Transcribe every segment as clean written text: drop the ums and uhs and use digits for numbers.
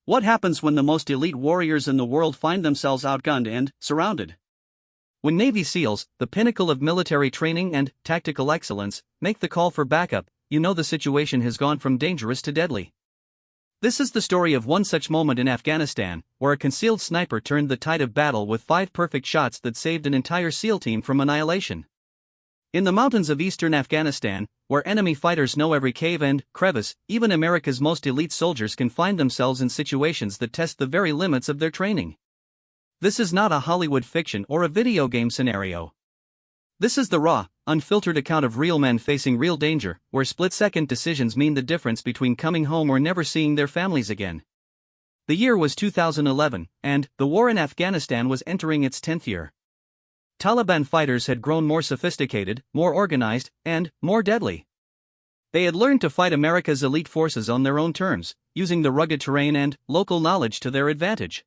What happens when the most elite warriors in the world find themselves outgunned and surrounded? When Navy SEALs, the pinnacle of military training and tactical excellence, make the call for backup, you know the situation has gone from dangerous to deadly. This is the story of one such moment in Afghanistan, where a concealed sniper turned the tide of battle with 5 perfect shots that saved an entire SEAL team from annihilation. In the mountains of eastern Afghanistan, where enemy fighters know every cave and crevice, even America's most elite soldiers can find themselves in situations that test the very limits of their training. This is not a Hollywood fiction or a video game scenario. This is the raw, unfiltered account of real men facing real danger, where split-second decisions mean the difference between coming home or never seeing their families again. The year was 2011, and the war in Afghanistan was entering its 10th year. Taliban fighters had grown more sophisticated, more organized, and more deadly. They had learned to fight America's elite forces on their own terms, using the rugged terrain and local knowledge to their advantage.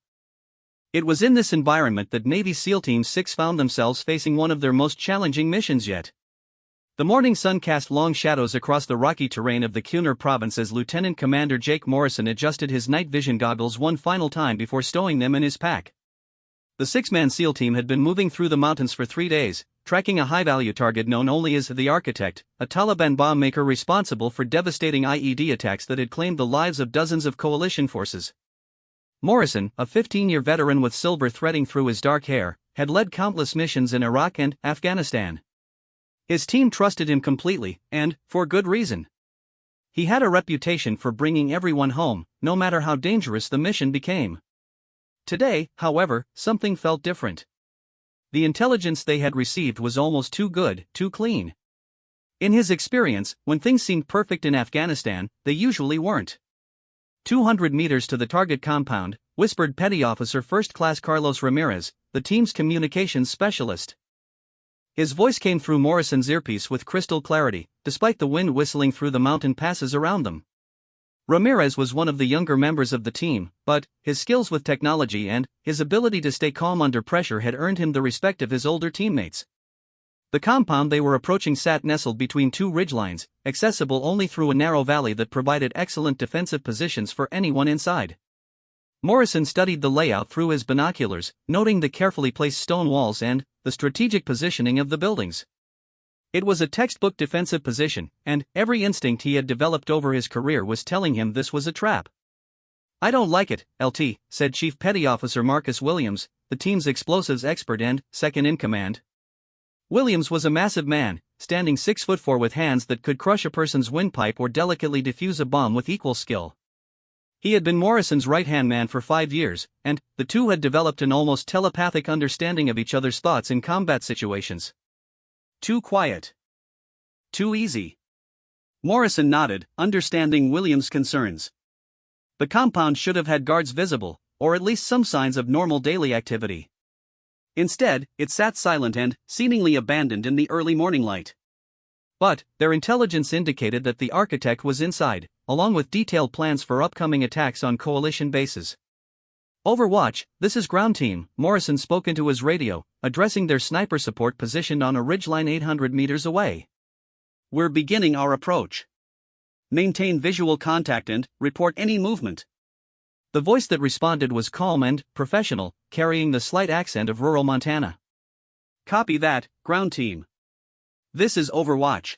It was in this environment that Navy SEAL Team 6 found themselves facing one of their most challenging missions yet. The morning sun cast long shadows across the rocky terrain of the Kunar province as Lieutenant Commander Jake Morrison adjusted his night vision goggles one final time before stowing them in his pack. The 6-man SEAL team had been moving through the mountains for 3 days, tracking a high-value target known only as the Architect, a Taliban bomb maker responsible for devastating IED attacks that had claimed the lives of dozens of coalition forces. Morrison, a 15-year veteran with silver threading through his dark hair, had led countless missions in Iraq and Afghanistan. His team trusted him completely, and for good reason. He had a reputation for bringing everyone home, no matter how dangerous the mission became. Today, however, something felt different. The intelligence they had received was almost too good, too clean. In his experience, when things seemed perfect in Afghanistan, they usually weren't. 200 meters to the target compound, whispered Petty Officer First Class Carlos Ramirez, the team's communications specialist. His voice came through Morrison's earpiece with crystal clarity, despite the wind whistling through the mountain passes around them. Ramirez was one of the younger members of the team, but his skills with technology and his ability to stay calm under pressure had earned him the respect of his older teammates. The compound they were approaching sat nestled between 2 ridgelines, accessible only through a narrow valley that provided excellent defensive positions for anyone inside. Morrison studied the layout through his binoculars, noting the carefully placed stone walls and the strategic positioning of the buildings. It was a textbook defensive position, and every instinct he had developed over his career was telling him this was a trap. "I don't like it, LT," said Chief Petty Officer Marcus Williams, the team's explosives expert and second-in-command. Williams was a massive man, standing 6'4" with hands that could crush a person's windpipe or delicately defuse a bomb with equal skill. He had been Morrison's right-hand man for 5 years, and the two had developed an almost telepathic understanding of each other's thoughts in combat situations. "Too quiet. Too easy." Morrison nodded, understanding Williams' concerns. The compound should have had guards visible, or at least some signs of normal daily activity. Instead, it sat silent and seemingly abandoned in the early morning light. But their intelligence indicated that the Architect was inside, along with detailed plans for upcoming attacks on coalition bases. "Overwatch, this is ground team," Morrison spoke into his radio, addressing their sniper support positioned on a ridgeline 800 meters away. "We're beginning our approach. Maintain visual contact and report any movement." The voice that responded was calm and professional, carrying the slight accent of rural Montana. "Copy that, ground team. This is Overwatch.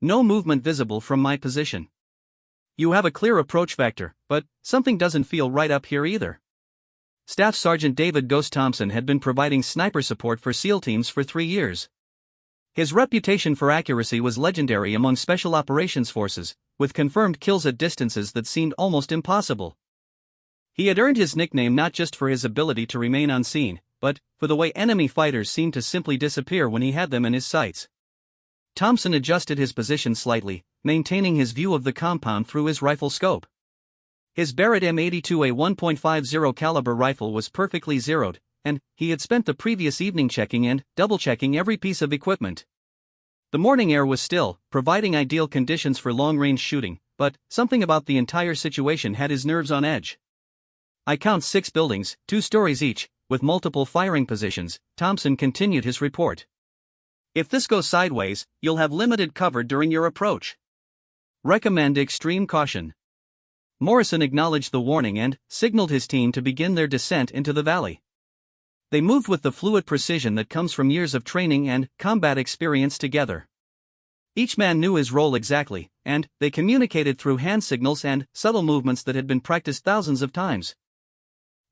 No movement visible from my position. You have a clear approach vector, but something doesn't feel right up here either." Staff Sergeant David "Ghost" Thompson had been providing sniper support for SEAL teams for 3 years. His reputation for accuracy was legendary among special operations forces, with confirmed kills at distances that seemed almost impossible. He had earned his nickname not just for his ability to remain unseen, but for the way enemy fighters seemed to simply disappear when he had them in his sights. Thompson adjusted his position slightly, maintaining his view of the compound through his rifle scope. His Barrett M82A 1.50 caliber rifle was perfectly zeroed, and he had spent the previous evening checking and double-checking every piece of equipment. The morning air was still, providing ideal conditions for long-range shooting, but something about the entire situation had his nerves on edge. "I count 6 buildings, 2 stories each, with multiple firing positions," Thompson continued his report. "If this goes sideways, you'll have limited cover during your approach. Recommend extreme caution. Morrison acknowledged the warning and signaled his team to begin their descent into the valley. They moved with the fluid precision that comes from years of training and combat experience together. Each man knew his role exactly, and they communicated through hand signals and subtle movements that had been practiced thousands of times.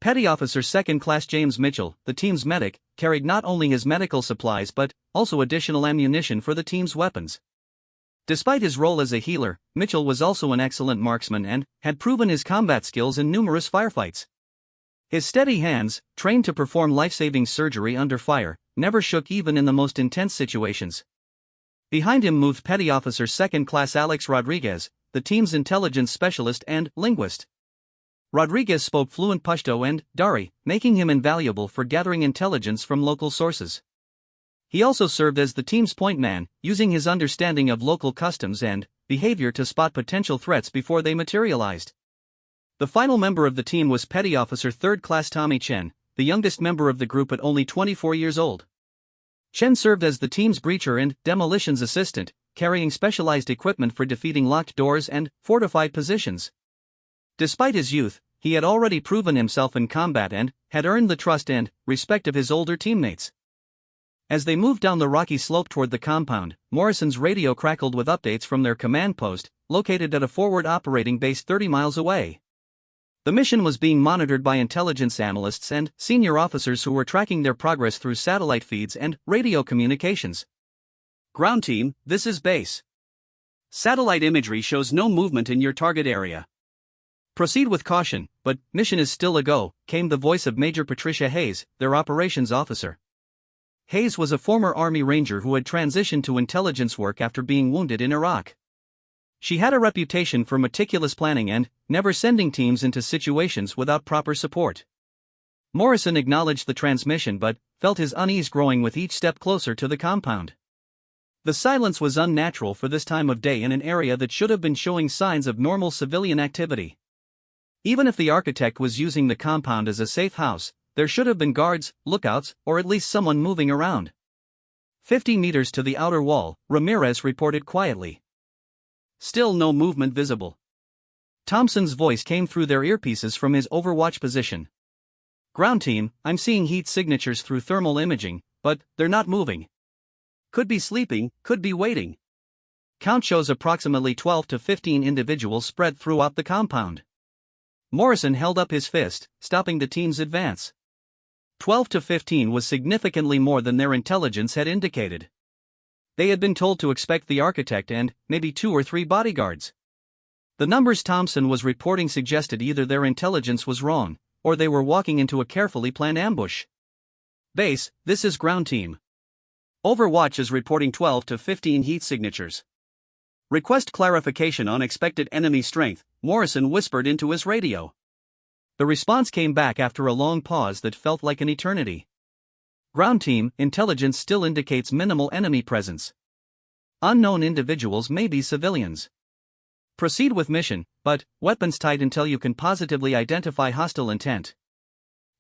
Petty Officer 2nd Class James Mitchell, the team's medic, carried not only his medical supplies but also additional ammunition for the team's weapons. Despite his role as a healer, Mitchell was also an excellent marksman and had proven his combat skills in numerous firefights. His steady hands, trained to perform life-saving surgery under fire, never shook even in the most intense situations. Behind him moved Petty Officer 2nd Class Alex Rodriguez, the team's intelligence specialist and linguist. Rodriguez spoke fluent Pashto and Dari, making him invaluable for gathering intelligence from local sources. He also served as the team's point man, using his understanding of local customs and behavior to spot potential threats before they materialized. The final member of the team was Petty Officer 3rd Class Tommy Chen, the youngest member of the group at only 24 years old. Chen served as the team's breacher and demolitions assistant, carrying specialized equipment for defeating locked doors and fortified positions. Despite his youth, he had already proven himself in combat and had earned the trust and respect of his older teammates. As they moved down the rocky slope toward the compound, Morrison's radio crackled with updates from their command post, located at a forward operating base 30 miles away. The mission was being monitored by intelligence analysts and senior officers who were tracking their progress through satellite feeds and radio communications. Ground team, this is base. Satellite imagery shows no movement in your target area. Proceed with caution, but mission is still a go, came the voice of Major Patricia Hayes, their operations officer. Hayes was a former Army Ranger who had transitioned to intelligence work after being wounded in Iraq. She had a reputation for meticulous planning and never sending teams into situations without proper support. Morrison acknowledged the transmission but felt his unease growing with each step closer to the compound. The silence was unnatural for this time of day in an area that should have been showing signs of normal civilian activity. Even if the architect was using the compound as a safe house, there should have been guards, lookouts, or at least someone moving around. 50 meters to the outer wall, Ramirez reported quietly. Still no movement visible. Thompson's voice came through their earpieces from his overwatch position. Ground team, I'm seeing heat signatures through thermal imaging, but they're not moving. Could be sleeping, could be waiting. Count shows approximately 12 to 15 individuals spread throughout the compound. Morrison held up his fist, stopping the team's advance. 12 to 15 was significantly more than their intelligence had indicated. They had been told to expect the architect and maybe 2 or 3 bodyguards. The numbers Thompson was reporting suggested either their intelligence was wrong, or they were walking into a carefully planned ambush. Base, this is ground team. Overwatch is reporting 12 to 15 heat signatures. Request clarification on expected enemy strength, Morrison whispered into his radio. The response came back after a long pause that felt like an eternity. Ground team, intelligence still indicates minimal enemy presence. Unknown individuals may be civilians. Proceed with mission, but weapons tight until you can positively identify hostile intent.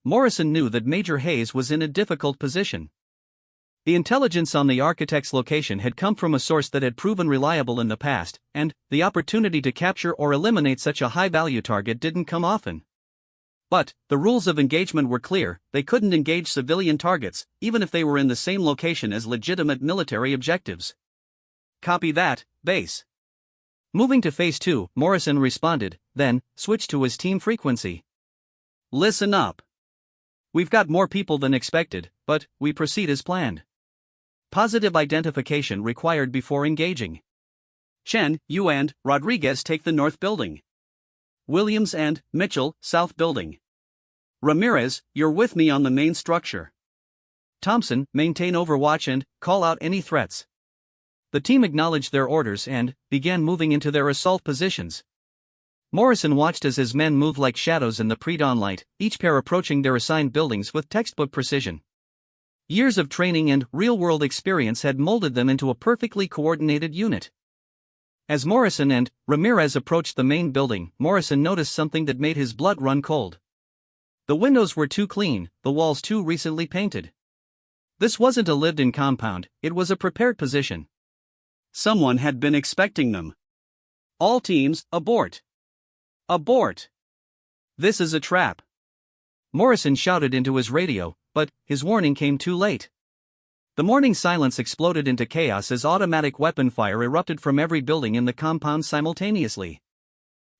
Morrison knew that Major Hayes was in a difficult position. The intelligence on the architect's location had come from a source that had proven reliable in the past, and the opportunity to capture or eliminate such a high-value target didn't come often. But the rules of engagement were clear: they couldn't engage civilian targets, even if they were in the same location as legitimate military objectives. Copy that, base. Moving to Phase 2, Morrison responded, then switched to his team frequency. Listen up. We've got more people than expected, but we proceed as planned. Positive identification required before engaging. Chen, you and Rodriguez take the north building. Williams and Mitchell, south building. Ramirez, you're with me on the main structure. Thompson, maintain overwatch and call out any threats. The team acknowledged their orders and began moving into their assault positions. Morrison watched as his men moved like shadows in the pre-dawn light, each pair approaching their assigned buildings with textbook precision. Years of training and real-world experience had molded them into a perfectly coordinated unit. As Morrison and Ramirez approached the main building, Morrison noticed something that made his blood run cold. The windows were too clean, the walls too recently painted. This wasn't a lived-in compound, it was a prepared position. Someone had been expecting them. All teams, abort. Abort! This is a trap! Morrison shouted into his radio, but his warning came too late. The morning silence exploded into chaos as automatic weapon fire erupted from every building in the compound simultaneously.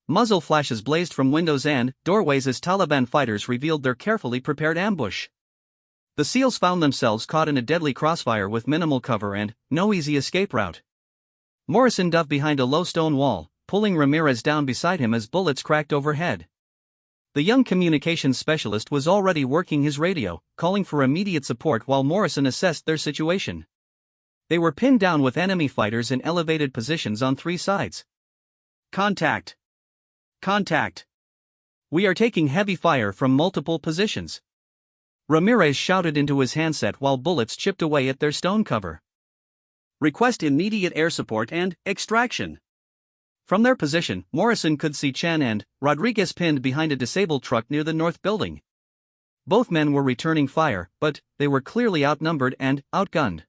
Muzzle flashes blazed from windows and doorways as Taliban fighters revealed their carefully prepared ambush. The SEALs found themselves caught in a deadly crossfire with minimal cover and no easy escape route. Morrison dove behind a low stone wall, pulling Ramirez down beside him as bullets cracked overhead. The young communications specialist was already working his radio, calling for immediate support while Morrison assessed their situation. They were pinned down with enemy fighters in elevated positions on three sides. Contact! Contact! We are taking heavy fire from multiple positions. Ramirez shouted into his handset while bullets chipped away at their stone cover. Request immediate air support and extraction. From their position, Morrison could see Chen and Rodriguez pinned behind a disabled truck near the north building. Both men were returning fire, but they were clearly outnumbered and outgunned.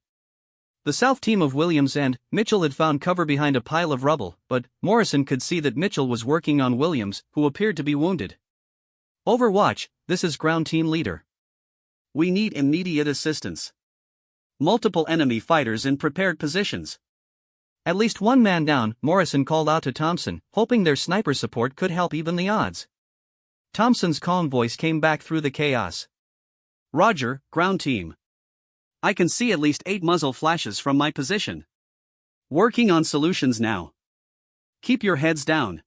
The south team of Williams and Mitchell had found cover behind a pile of rubble, but Morrison could see that Mitchell was working on Williams, who appeared to be wounded. Overwatch, this is ground team leader. We need immediate assistance. Multiple enemy fighters in prepared positions. At least one man down, Morrison called out to Thompson, hoping their sniper support could help even the odds. Thompson's calm voice came back through the chaos. Roger, ground team. I can see at least 8 muzzle flashes from my position. Working on solutions now. Keep your heads down.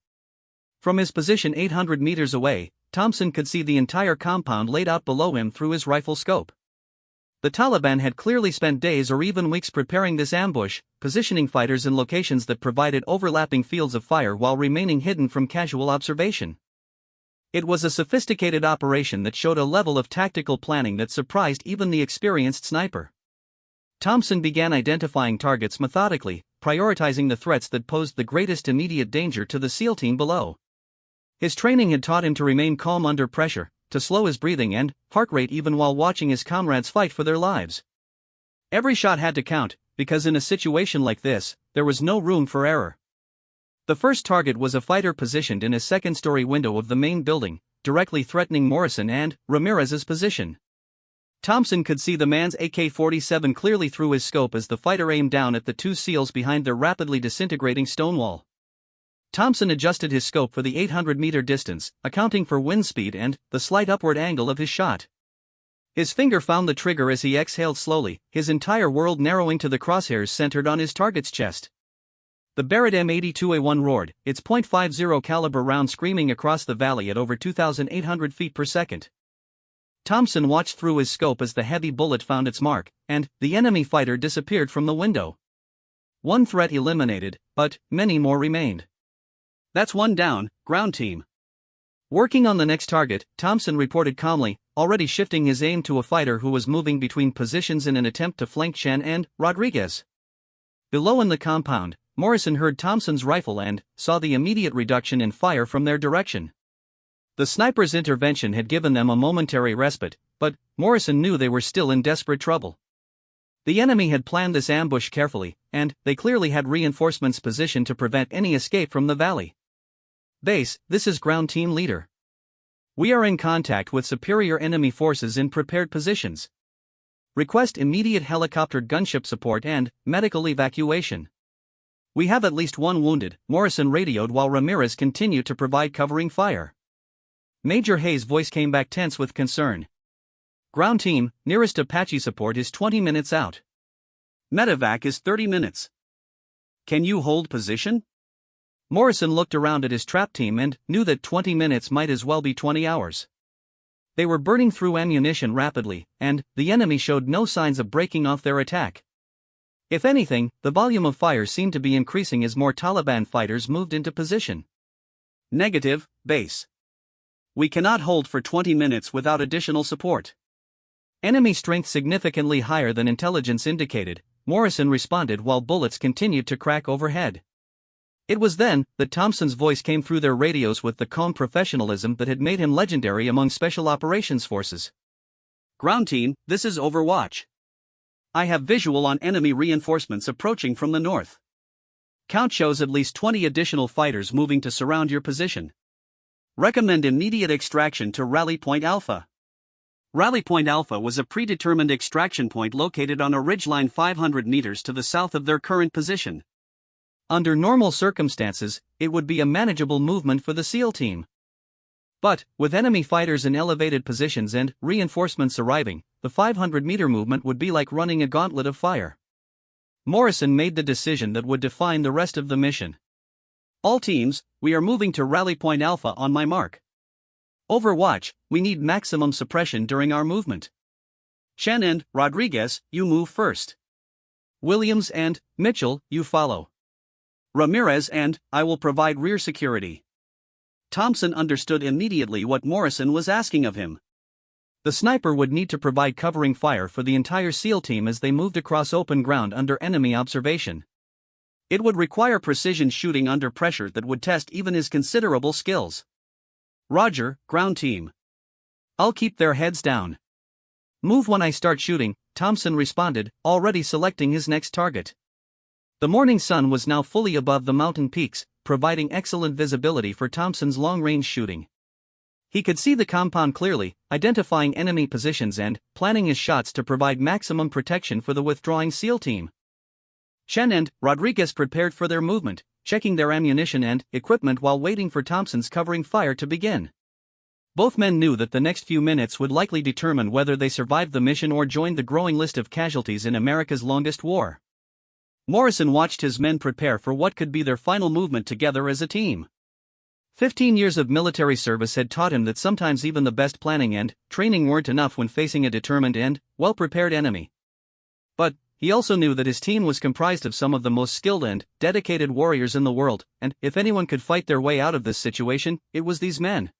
From his position 800 meters away, Thompson could see the entire compound laid out below him through his rifle scope. The Taliban had clearly spent days or even weeks preparing this ambush, positioning fighters in locations that provided overlapping fields of fire while remaining hidden from casual observation. It was a sophisticated operation that showed a level of tactical planning that surprised even the experienced sniper. Thompson began identifying targets methodically, prioritizing the threats that posed the greatest immediate danger to the SEAL team below. His training had taught him to remain calm under pressure, to slow his breathing and heart rate even while watching his comrades fight for their lives. Every shot had to count, because in a situation like this, there was no room for error. The first target was a fighter positioned in a second-story window of the main building, directly threatening Morrison and Ramirez's position. Thompson could see the man's AK-47 clearly through his scope as the fighter aimed down at the two SEALs behind their rapidly disintegrating stone wall. Thompson adjusted his scope for the 800-meter distance, accounting for wind speed and the slight upward angle of his shot. His finger found the trigger as he exhaled slowly, his entire world narrowing to the crosshairs centered on his target's chest. The Barrett M82A1 roared, its .50 caliber round screaming across the valley at over 2,800 feet per second. Thompson watched through his scope as the heavy bullet found its mark, and the enemy fighter disappeared from the window. One threat eliminated, but many more remained. That's one down, ground team. Working on the next target, Thompson reported calmly, already shifting his aim to a fighter who was moving between positions in an attempt to flank Chen and Rodriguez. Below in the compound, Morrison heard Thompson's rifle and saw the immediate reduction in fire from their direction. The sniper's intervention had given them a momentary respite, but Morrison knew they were still in desperate trouble. The enemy had planned this ambush carefully, and they clearly had reinforcements positioned to prevent any escape from the valley. Base, this is ground team leader. We are in contact with superior enemy forces in prepared positions. Request immediate helicopter gunship support and medical evacuation. We have at least one wounded, Morrison radioed while Ramirez continued to provide covering fire. Major Hayes' voice came back tense with concern. Ground team, nearest Apache support is 20 minutes out. Medevac is 30 minutes. Can you hold position? Morrison looked around at his trap team and knew that 20 minutes might as well be 20 hours. They were burning through ammunition rapidly, and the enemy showed no signs of breaking off their attack. If anything, the volume of fire seemed to be increasing as more Taliban fighters moved into position. Negative, base. We cannot hold for 20 minutes without additional support. Enemy strength significantly higher than intelligence indicated, Morrison responded while bullets continued to crack overhead. It was then that Thompson's voice came through their radios with the calm professionalism that had made him legendary among special operations forces. Ground team, this is Overwatch. I have visual on enemy reinforcements approaching from the north. Count shows at least 20 additional fighters moving to surround your position. Recommend immediate extraction to Rally Point Alpha. Rally Point Alpha was a predetermined extraction point located on a ridgeline 500 meters to the south of their current position. Under normal circumstances, it would be a manageable movement for the SEAL team. But, with enemy fighters in elevated positions and reinforcements arriving, the 500-meter movement would be like running a gauntlet of fire. Morrison made the decision that would define the rest of the mission. All teams, we are moving to Rally Point Alpha on my mark. Overwatch, we need maximum suppression during our movement. Chen and Rodriguez, you move first. Williams and Mitchell, you follow. Ramirez and I will provide rear security. Thompson understood immediately what Morrison was asking of him. The sniper would need to provide covering fire for the entire SEAL team as they moved across open ground under enemy observation. It would require precision shooting under pressure that would test even his considerable skills. Roger, ground team. I'll keep their heads down. Move when I start shooting, Thompson responded, already selecting his next target. The morning sun was now fully above the mountain peaks, providing excellent visibility for Thompson's long-range shooting. He could see the compound clearly, identifying enemy positions and planning his shots to provide maximum protection for the withdrawing SEAL team. Chen and Rodriguez prepared for their movement, checking their ammunition and equipment while waiting for Thompson's covering fire to begin. Both men knew that the next few minutes would likely determine whether they survived the mission or joined the growing list of casualties in America's longest war. Morrison watched his men prepare for what could be their final movement together as a team. 15 years of military service had taught him that sometimes even the best planning and training weren't enough when facing a determined and well-prepared enemy. But he also knew that his team was comprised of some of the most skilled and dedicated warriors in the world, and if anyone could fight their way out of this situation, it was these men.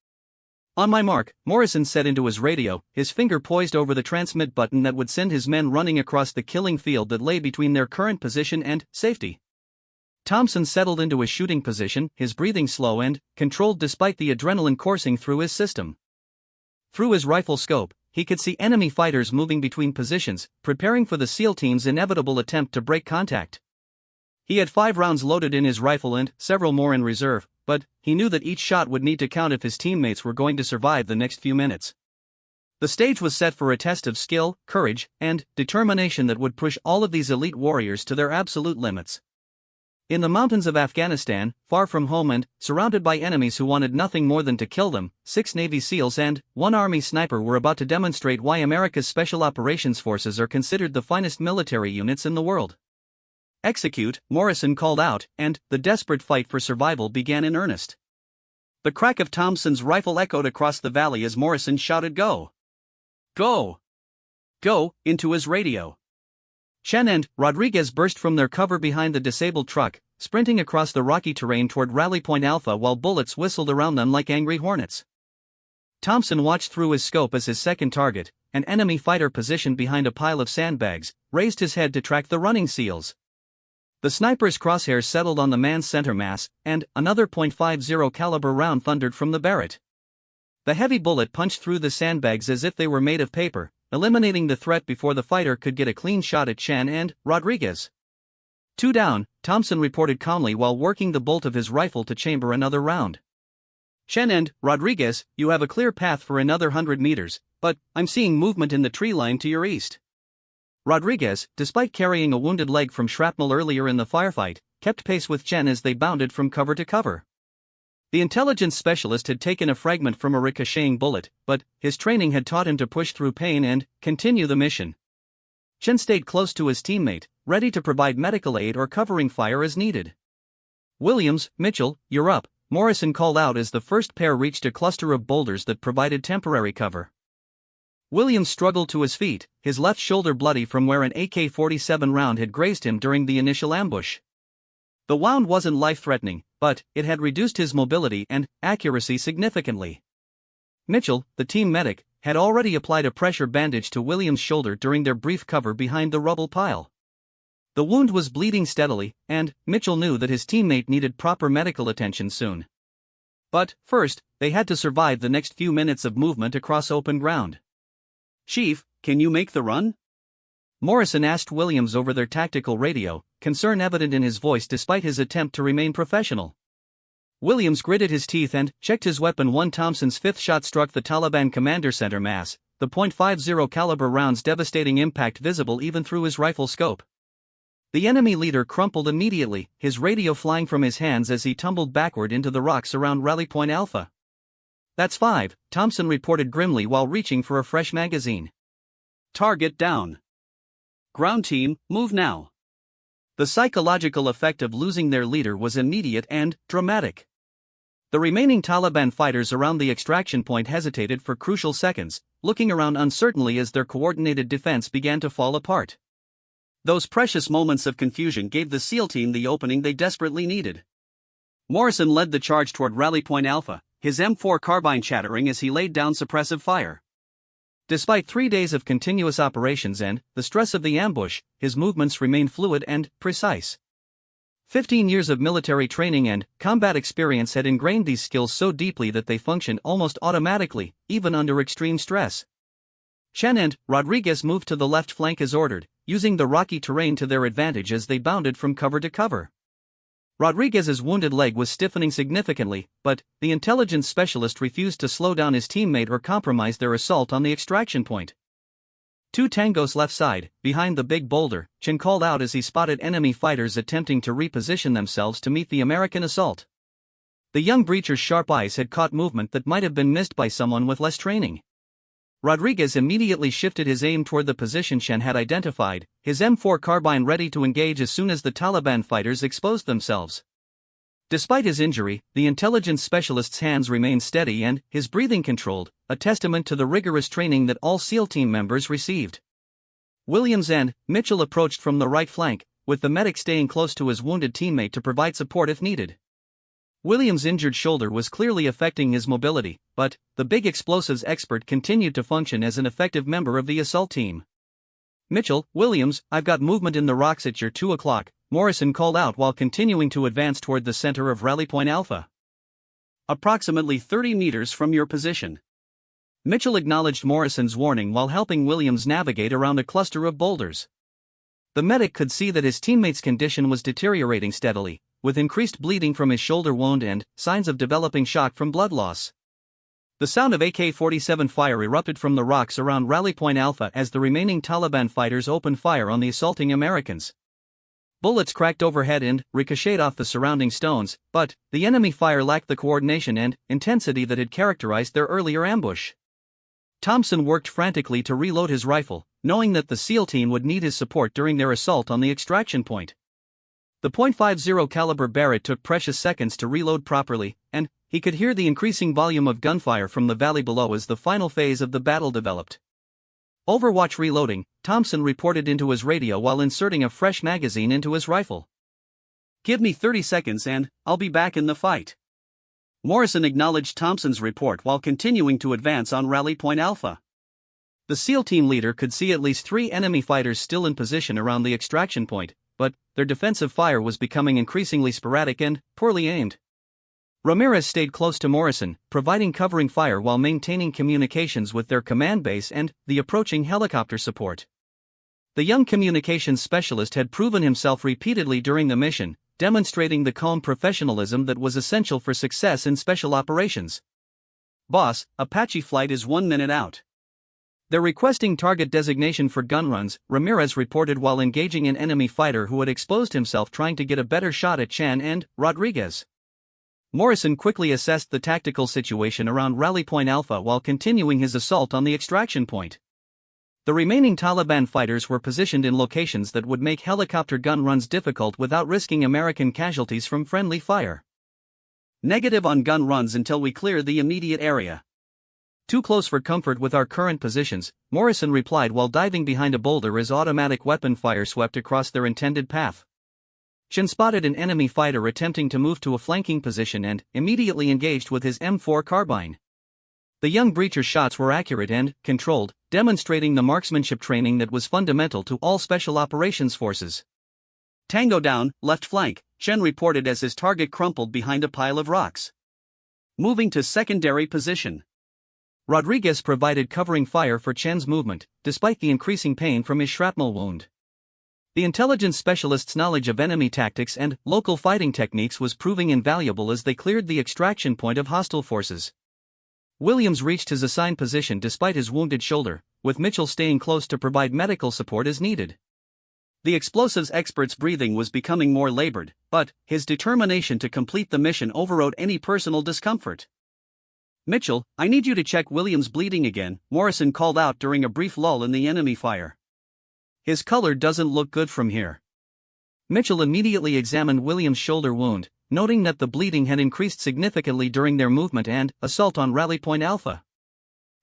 On my mark, Morrison said into his radio, his finger poised over the transmit button that would send his men running across the killing field that lay between their current position and safety. Thompson settled into his shooting position, his breathing slow and controlled despite the adrenaline coursing through his system. Through his rifle scope, he could see enemy fighters moving between positions, preparing for the SEAL team's inevitable attempt to break contact. He had 5 rounds loaded in his rifle and several more in reserve, but he knew that each shot would need to count if his teammates were going to survive the next few minutes. The stage was set for a test of skill, courage, and determination that would push all of these elite warriors to their absolute limits. In the mountains of Afghanistan, far from home and surrounded by enemies who wanted nothing more than to kill them, 6 Navy SEALs and 1 Army sniper were about to demonstrate why America's Special Operations Forces are considered the finest military units in the world. Execute, Morrison called out, and the desperate fight for survival began in earnest. The crack of Thompson's rifle echoed across the valley as Morrison shouted, "Go! Go! Go!" into his radio. Chen and Rodriguez burst from their cover behind the disabled truck, sprinting across the rocky terrain toward Rally Point Alpha while bullets whistled around them like angry hornets. Thompson watched through his scope as his second target, an enemy fighter positioned behind a pile of sandbags, raised his head to track the running SEALs. The sniper's crosshairs settled on the man's center mass, and another .50 caliber round thundered from the Barrett. The heavy bullet punched through the sandbags as if they were made of paper, eliminating the threat before the fighter could get a clean shot at Chen and Rodriguez. 2 down, Thompson reported calmly while working the bolt of his rifle to chamber another round. Chen and Rodriguez, you have a clear path for another 100 meters, but I'm seeing movement in the tree line to your east. Rodriguez, despite carrying a wounded leg from shrapnel earlier in the firefight, kept pace with Chen as they bounded from cover to cover. The intelligence specialist had taken a fragment from a ricocheting bullet, but his training had taught him to push through pain and continue the mission. Chen stayed close to his teammate, ready to provide medical aid or covering fire as needed. Williams, Mitchell, you're up, Morrison called out as the first pair reached a cluster of boulders that provided temporary cover. Williams struggled to his feet, his left shoulder bloody from where an AK-47 round had grazed him during the initial ambush. The wound wasn't life-threatening, but it had reduced his mobility and accuracy significantly. Mitchell, the team medic, had already applied a pressure bandage to Williams' shoulder during their brief cover behind the rubble pile. The wound was bleeding steadily, and Mitchell knew that his teammate needed proper medical attention soon. But first, they had to survive the next few minutes of movement across open ground. "Chief, can you make the run?" Morrison asked Williams over their tactical radio, concern evident in his voice despite his attempt to remain professional. Williams gritted his teeth and checked his weapon. Thompson's fifth shot struck the Taliban commander center mass, the .50 caliber round's devastating impact visible even through his rifle scope. The enemy leader crumpled immediately, his radio flying from his hands as he tumbled backward into the rocks around Rally Point Alpha. "That's 5, Thompson reported grimly while reaching for a fresh magazine. "Target down. Ground team, move now." The psychological effect of losing their leader was immediate and dramatic. The remaining Taliban fighters around the extraction point hesitated for crucial seconds, looking around uncertainly as their coordinated defense began to fall apart. Those precious moments of confusion gave the SEAL team the opening they desperately needed. Morrison led the charge toward Rally Point Alpha, his M4 carbine chattering as he laid down suppressive fire. Despite 3 days of continuous operations and the stress of the ambush, his movements remained fluid and precise. 15 years of military training and combat experience had ingrained these skills so deeply that they functioned almost automatically, even under extreme stress. Chen and Rodriguez moved to the left flank as ordered, using the rocky terrain to their advantage as they bounded from cover to cover. Rodriguez's wounded leg was stiffening significantly, but the intelligence specialist refused to slow down his teammate or compromise their assault on the extraction point. 2 tangos left side, behind the big boulder, Chen called out as he spotted enemy fighters attempting to reposition themselves to meet the American assault. The young breacher's sharp eyes had caught movement that might have been missed by someone with less training. Rodriguez immediately shifted his aim toward the position Chen had identified, his M4 carbine ready to engage as soon as the Taliban fighters exposed themselves. Despite his injury, the intelligence specialist's hands remained steady and his breathing controlled, a testament to the rigorous training that all SEAL team members received. Williams and Mitchell approached from the right flank, with the medic staying close to his wounded teammate to provide support if needed. Williams' injured shoulder was clearly affecting his mobility, but the big explosives expert continued to function as an effective member of the assault team. "Mitchell, Williams, I've got movement in the rocks at your 2 o'clock, Morrison called out while continuing to advance toward the center of Rally Point Alpha. "Approximately 30 meters from your position." Mitchell acknowledged Morrison's warning while helping Williams navigate around a cluster of boulders. The medic could see that his teammate's condition was deteriorating steadily, with increased bleeding from his shoulder wound and signs of developing shock from blood loss. The sound of AK-47 fire erupted from the rocks around Rally Point Alpha as the remaining Taliban fighters opened fire on the assaulting Americans. Bullets cracked overhead and ricocheted off the surrounding stones, but the enemy fire lacked the coordination and intensity that had characterized their earlier ambush. Thompson worked frantically to reload his rifle, knowing that the SEAL team would need his support during their assault on the extraction point. The .50 caliber Barrett took precious seconds to reload properly, and he could hear the increasing volume of gunfire from the valley below as the final phase of the battle developed. "Overwatch reloading," Thompson reported into his radio while inserting a fresh magazine into his rifle. "Give me 30 seconds and I'll be back in the fight." Morrison acknowledged Thompson's report while continuing to advance on Rally Point Alpha. The SEAL team leader could see at least 3 enemy fighters still in position around the extraction point, but their defensive fire was becoming increasingly sporadic and poorly aimed. Ramirez stayed close to Morrison, providing covering fire while maintaining communications with their command base and the approaching helicopter support. The young communications specialist had proven himself repeatedly during the mission, demonstrating the calm professionalism that was essential for success in special operations. "Boss, Apache flight is 1 minute out. They're requesting target designation for gun runs," Ramirez reported while engaging an enemy fighter who had exposed himself trying to get a better shot at Chen and Rodriguez. Morrison quickly assessed the tactical situation around Rally Point Alpha while continuing his assault on the extraction point. The remaining Taliban fighters were positioned in locations that would make helicopter gun runs difficult without risking American casualties from friendly fire. "Negative on gun runs until we clear the immediate area. Too close for comfort with our current positions," Morrison replied while diving behind a boulder as automatic weapon fire swept across their intended path. Chen spotted an enemy fighter attempting to move to a flanking position and immediately engaged with his M4 carbine. The young breacher's shots were accurate and controlled, demonstrating the marksmanship training that was fundamental to all special operations forces. "Tango down, left flank," Chen reported as his target crumpled behind a pile of rocks. Moving to secondary position. Rodriguez provided covering fire for Chen's movement, despite the increasing pain from his shrapnel wound. The intelligence specialist's knowledge of enemy tactics and local fighting techniques was proving invaluable as they cleared the extraction point of hostile forces. Williams reached his assigned position despite his wounded shoulder, with Mitchell staying close to provide medical support as needed. The explosives expert's breathing was becoming more labored, but his determination to complete the mission overrode any personal discomfort. "Mitchell, I need you to check Williams' bleeding again," Morrison called out during a brief lull in the enemy fire. "His color doesn't look good from here." Mitchell immediately examined Williams' shoulder wound, noting that the bleeding had increased significantly during their movement and assault on Rally Point Alpha.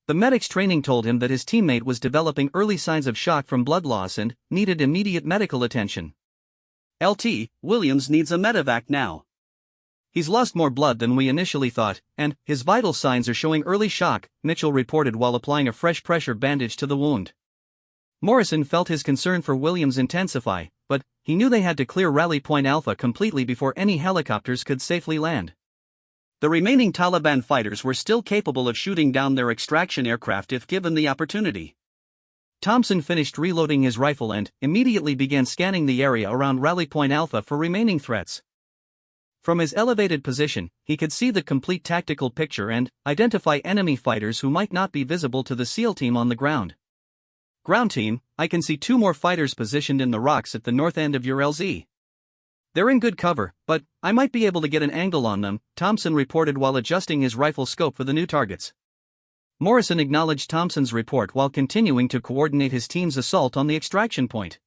The medic's training told him that his teammate was developing early signs of shock from blood loss and needed immediate medical attention. "LT, Williams needs a medevac now. He's lost more blood than we initially thought, and his vital signs are showing early shock," Mitchell reported while applying a fresh pressure bandage to the wound. Morrison felt his concern for Williams intensify, but he knew they had to clear Rally Point Alpha completely before any helicopters could safely land. The remaining Taliban fighters were still capable of shooting down their extraction aircraft if given the opportunity. Thompson finished reloading his rifle and immediately began scanning the area around Rally Point Alpha for remaining threats. From his elevated position, he could see the complete tactical picture and identify enemy fighters who might not be visible to the SEAL team on the ground. "Ground team, I can see 2 more fighters positioned in the rocks at the north end of your LZ. They're in good cover, but I might be able to get an angle on them," Thompson reported while adjusting his rifle scope for the new targets. Morrison acknowledged Thompson's report while continuing to coordinate his team's assault on the extraction point.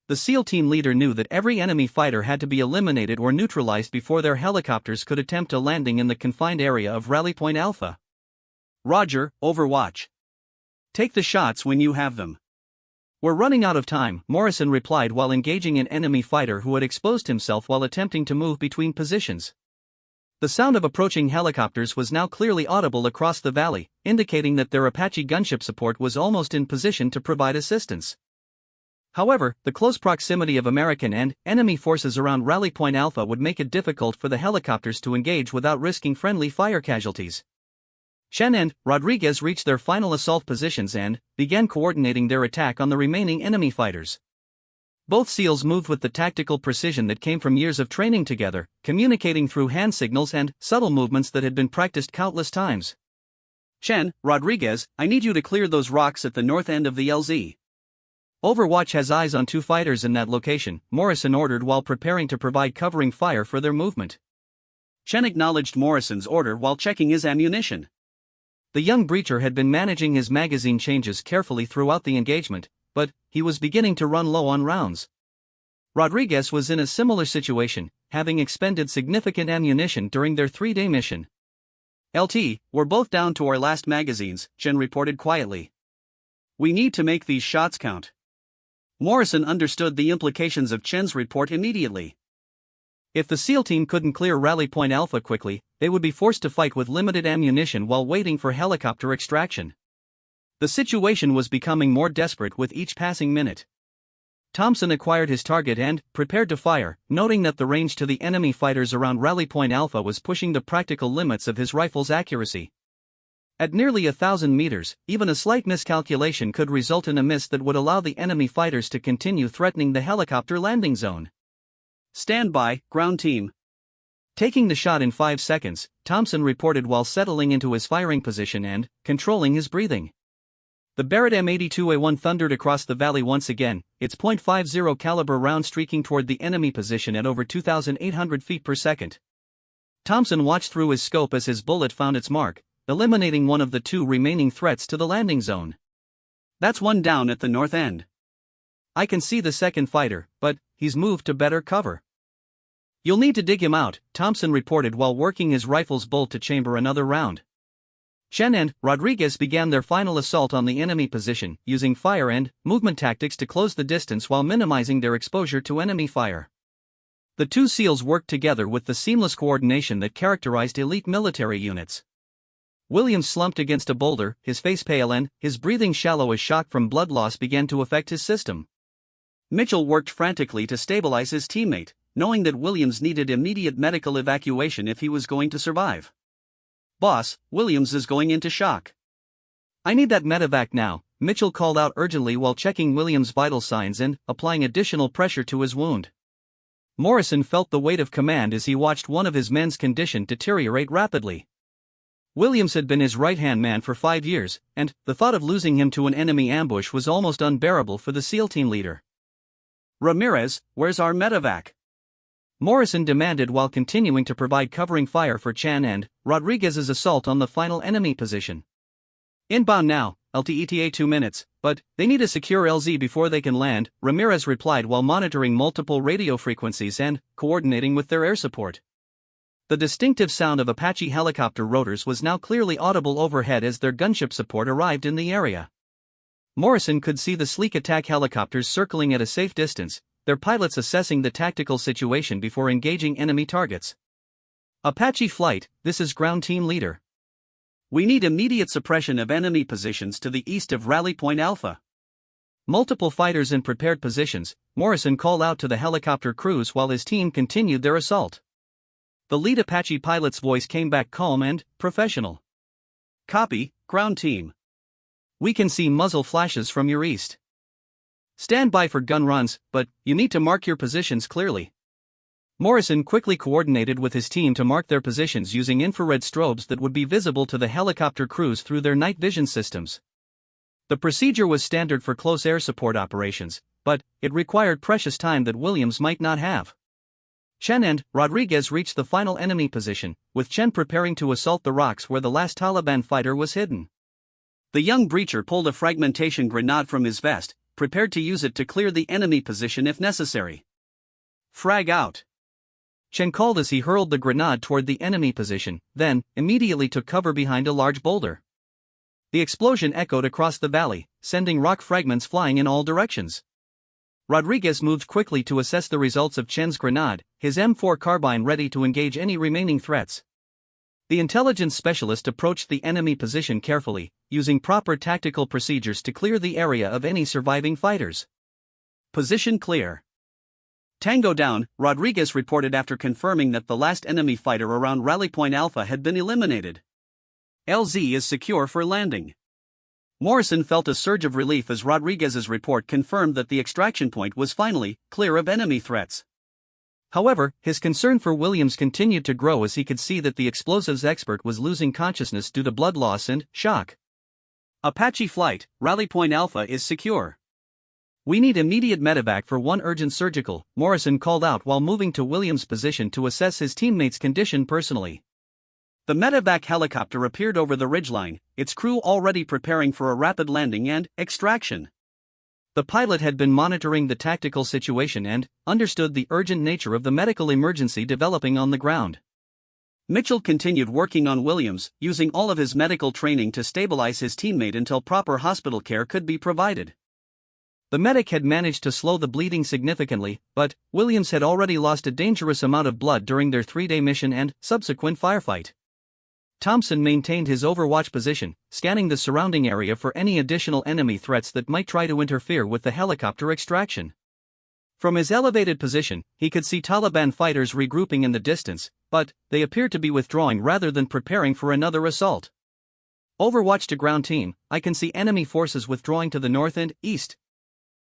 The SEAL team leader knew that every enemy fighter had to be eliminated or neutralized before their helicopters could attempt a landing in the confined area of Rally Point Alpha. "Roger, Overwatch. Take the shots when you have them." "We're running out of time," Morrison replied while engaging an enemy fighter who had exposed himself while attempting to move between positions. The sound of approaching helicopters was now clearly audible across the valley, indicating that their Apache gunship support was almost in position to provide assistance. However, the close proximity of American and enemy forces around Rally Point Alpha would make it difficult for the helicopters to engage without risking friendly fire casualties. Chen and Rodriguez reached their final assault positions and began coordinating their attack on the remaining enemy fighters. Both SEALs moved with the tactical precision that came from years of training together, communicating through hand signals and subtle movements that had been practiced countless times. "Chen, Rodriguez, I need you to clear those rocks at the north end of the LZ. Overwatch has eyes on 2 fighters in that location," Morrison ordered while preparing to provide covering fire for their movement. Chen acknowledged Morrison's order while checking his ammunition. The young breacher had been managing his magazine changes carefully throughout the engagement, but he was beginning to run low on rounds. Rodriguez was in a similar situation, having expended significant ammunition during their 3-day mission. "LT, we're both down to our last magazines," Chen reported quietly. "We need to make these shots count." Morrison understood the implications of Chen's report immediately. If the SEAL team couldn't clear Rally Point Alpha quickly, they would be forced to fight with limited ammunition while waiting for helicopter extraction. The situation was becoming more desperate with each passing minute. Thompson acquired his target and prepared to fire, noting that the range to the enemy fighters around Rally Point Alpha was pushing the practical limits of his rifle's accuracy. At nearly 1,000 meters, even a slight miscalculation could result in a miss that would allow the enemy fighters to continue threatening the helicopter landing zone. "Stand by, ground team." Taking the shot in 5 seconds, Thompson reported while settling into his firing position and controlling his breathing. The Barrett M82A1 thundered across the valley once again, its .50 caliber round streaking toward the enemy position at over 2,800 feet per second. Thompson watched through his scope as his bullet found its mark, eliminating one of the 2 remaining threats to the landing zone. "That's one down at the north end. I can see the second fighter, but he's moved to better cover. You'll need to dig him out," Thompson reported while working his rifle's bolt to chamber another round. Chen and Rodriguez began their final assault on the enemy position, using fire and movement tactics to close the distance while minimizing their exposure to enemy fire. The 2 SEALs worked together with the seamless coordination that characterized elite military units. Williams slumped against a boulder, his face pale and his breathing shallow as shock from blood loss began to affect his system. Mitchell worked frantically to stabilize his teammate, knowing that Williams needed immediate medical evacuation if he was going to survive. "Boss, Williams is going into shock. I need that medevac now," Mitchell called out urgently while checking Williams' vital signs and applying additional pressure to his wound. Morrison felt the weight of command as he watched one of his men's condition deteriorate rapidly. Williams had been his right-hand man for 5 years, and the thought of losing him to an enemy ambush was almost unbearable for the SEAL team leader. Ramirez, where's our medevac? Morrison demanded while continuing to provide covering fire for Chan and Rodriguez's assault on the final enemy position. Inbound now, LTETA 2 minutes, but they need a secure LZ before they can land, Ramirez replied while monitoring multiple radio frequencies and coordinating with their air support. The distinctive sound of Apache helicopter rotors was now clearly audible overhead as their gunship support arrived in the area. Morrison could see the sleek attack helicopters circling at a safe distance, their pilots assessing the tactical situation before engaging enemy targets. Apache flight, this is ground team leader. We need immediate suppression of enemy positions to the east of Rally Point Alpha. Multiple fighters in prepared positions, Morrison called out to the helicopter crews while his team continued their assault. The lead Apache pilot's voice came back calm and professional. Copy, ground team. We can see muzzle flashes from your east. Stand by for gun runs, but you need to mark your positions clearly. Morrison quickly coordinated with his team to mark their positions using infrared strobes that would be visible to the helicopter crews through their night vision systems. The procedure was standard for close air support operations, but it required precious time that Williams might not have. Chen and Rodriguez reached the final enemy position, with Chen preparing to assault the rocks where the last Taliban fighter was hidden. The young breacher pulled a fragmentation grenade from his vest, prepared to use it to clear the enemy position if necessary. Frag out. Chen called as he hurled the grenade toward the enemy position, then immediately took cover behind a large boulder. The explosion echoed across the valley, sending rock fragments flying in all directions. Rodriguez moved quickly to assess the results of Chen's grenade, his M4 carbine ready to engage any remaining threats. The intelligence specialist approached the enemy position carefully, using proper tactical procedures to clear the area of any surviving fighters. Position clear. Tango down, Rodriguez reported after confirming that the last enemy fighter around Rally Point Alpha had been eliminated. LZ is secure for landing. Morrison felt a surge of relief as Rodriguez's report confirmed that the extraction point was finally clear of enemy threats. However, his concern for Williams continued to grow as he could see that the explosives expert was losing consciousness due to blood loss and shock. Apache flight, Rally Point Alpha is secure. We need immediate medevac for one urgent surgical, Morrison called out while moving to Williams' position to assess his teammates' condition personally. The medevac helicopter appeared over the ridgeline, its crew already preparing for a rapid landing and extraction. The pilot had been monitoring the tactical situation and understood the urgent nature of the medical emergency developing on the ground. Mitchell continued working on Williams, using all of his medical training to stabilize his teammate until proper hospital care could be provided. The medic had managed to slow the bleeding significantly, but Williams had already lost a dangerous amount of blood during their 3-day mission and subsequent firefight. Thompson maintained his overwatch position, scanning the surrounding area for any additional enemy threats that might try to interfere with the helicopter extraction. From his elevated position, he could see Taliban fighters regrouping in the distance, but they appeared to be withdrawing rather than preparing for another assault. Overwatch to ground team, I can see enemy forces withdrawing to the north and east.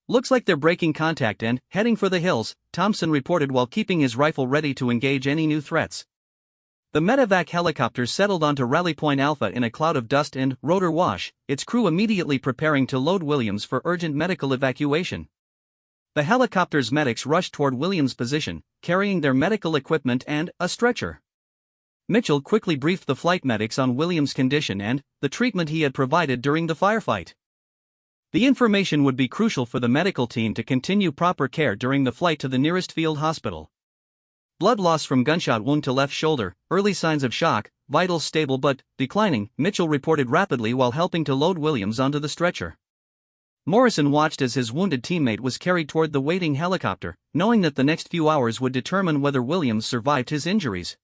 Looks like they're breaking contact and heading for the hills, Thompson reported while keeping his rifle ready to engage any new threats. The medevac helicopter settled onto Rally Point Alpha in a cloud of dust and rotor wash, its crew immediately preparing to load Williams for urgent medical evacuation. The helicopter's medics rushed toward Williams' position, carrying their medical equipment and a stretcher. Mitchell quickly briefed the flight medics on Williams' condition and the treatment he had provided during the firefight. The information would be crucial for the medical team to continue proper care during the flight to the nearest field hospital. Blood loss from gunshot wound to left shoulder, early signs of shock, vitals stable but declining, Mitchell reported rapidly while helping to load Williams onto the stretcher. Morrison watched as his wounded teammate was carried toward the waiting helicopter, knowing that the next few hours would determine whether Williams survived his injuries.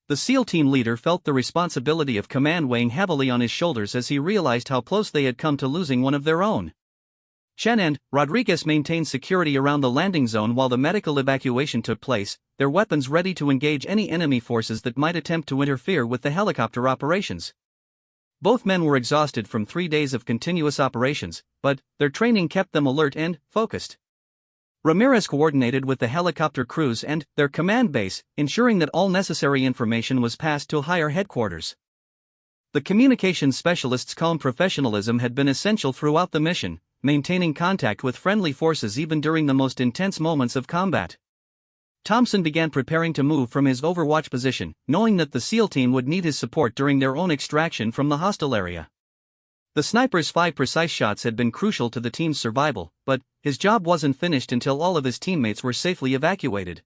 The SEAL team leader felt the responsibility of command weighing heavily on his shoulders as he realized how close they had come to losing one of their own. Chen and Rodriguez maintained security around the landing zone while the medical evacuation took place, their weapons ready to engage any enemy forces that might attempt to interfere with the helicopter operations. Both men were exhausted from 3 days of continuous operations, but their training kept them alert and focused. Ramirez coordinated with the helicopter crews and their command base, ensuring that all necessary information was passed to higher headquarters. The communications specialist's calm professionalism had been essential throughout the mission, maintaining contact with friendly forces even during the most intense moments of combat. Thompson began preparing to move from his overwatch position, knowing that the SEAL team would need his support during their own extraction from the hostile area. The sniper's 5 precise shots had been crucial to the team's survival, but his job wasn't finished until all of his teammates were safely evacuated.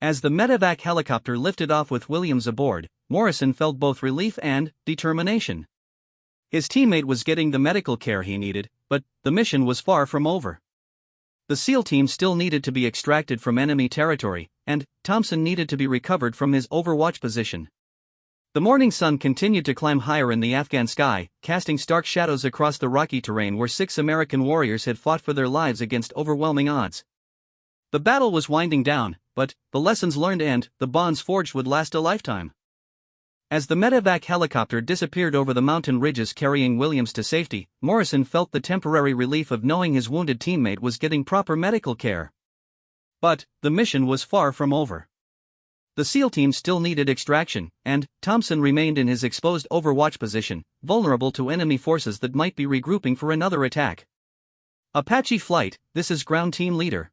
As the medevac helicopter lifted off with Williams aboard, Morrison felt both relief and determination. His teammate was getting the medical care he needed, but the mission was far from over. The SEAL team still needed to be extracted from enemy territory, and Thompson needed to be recovered from his overwatch position. The morning sun continued to climb higher in the Afghan sky, casting stark shadows across the rocky terrain where 6 American warriors had fought for their lives against overwhelming odds. The battle was winding down, but the lessons learned and the bonds forged would last a lifetime. As the medevac helicopter disappeared over the mountain ridges carrying Williams to safety, Morrison felt the temporary relief of knowing his wounded teammate was getting proper medical care. But the mission was far from over. The SEAL team still needed extraction, and Thompson remained in his exposed overwatch position, vulnerable to enemy forces that might be regrouping for another attack. Apache Flight, this is ground team leader.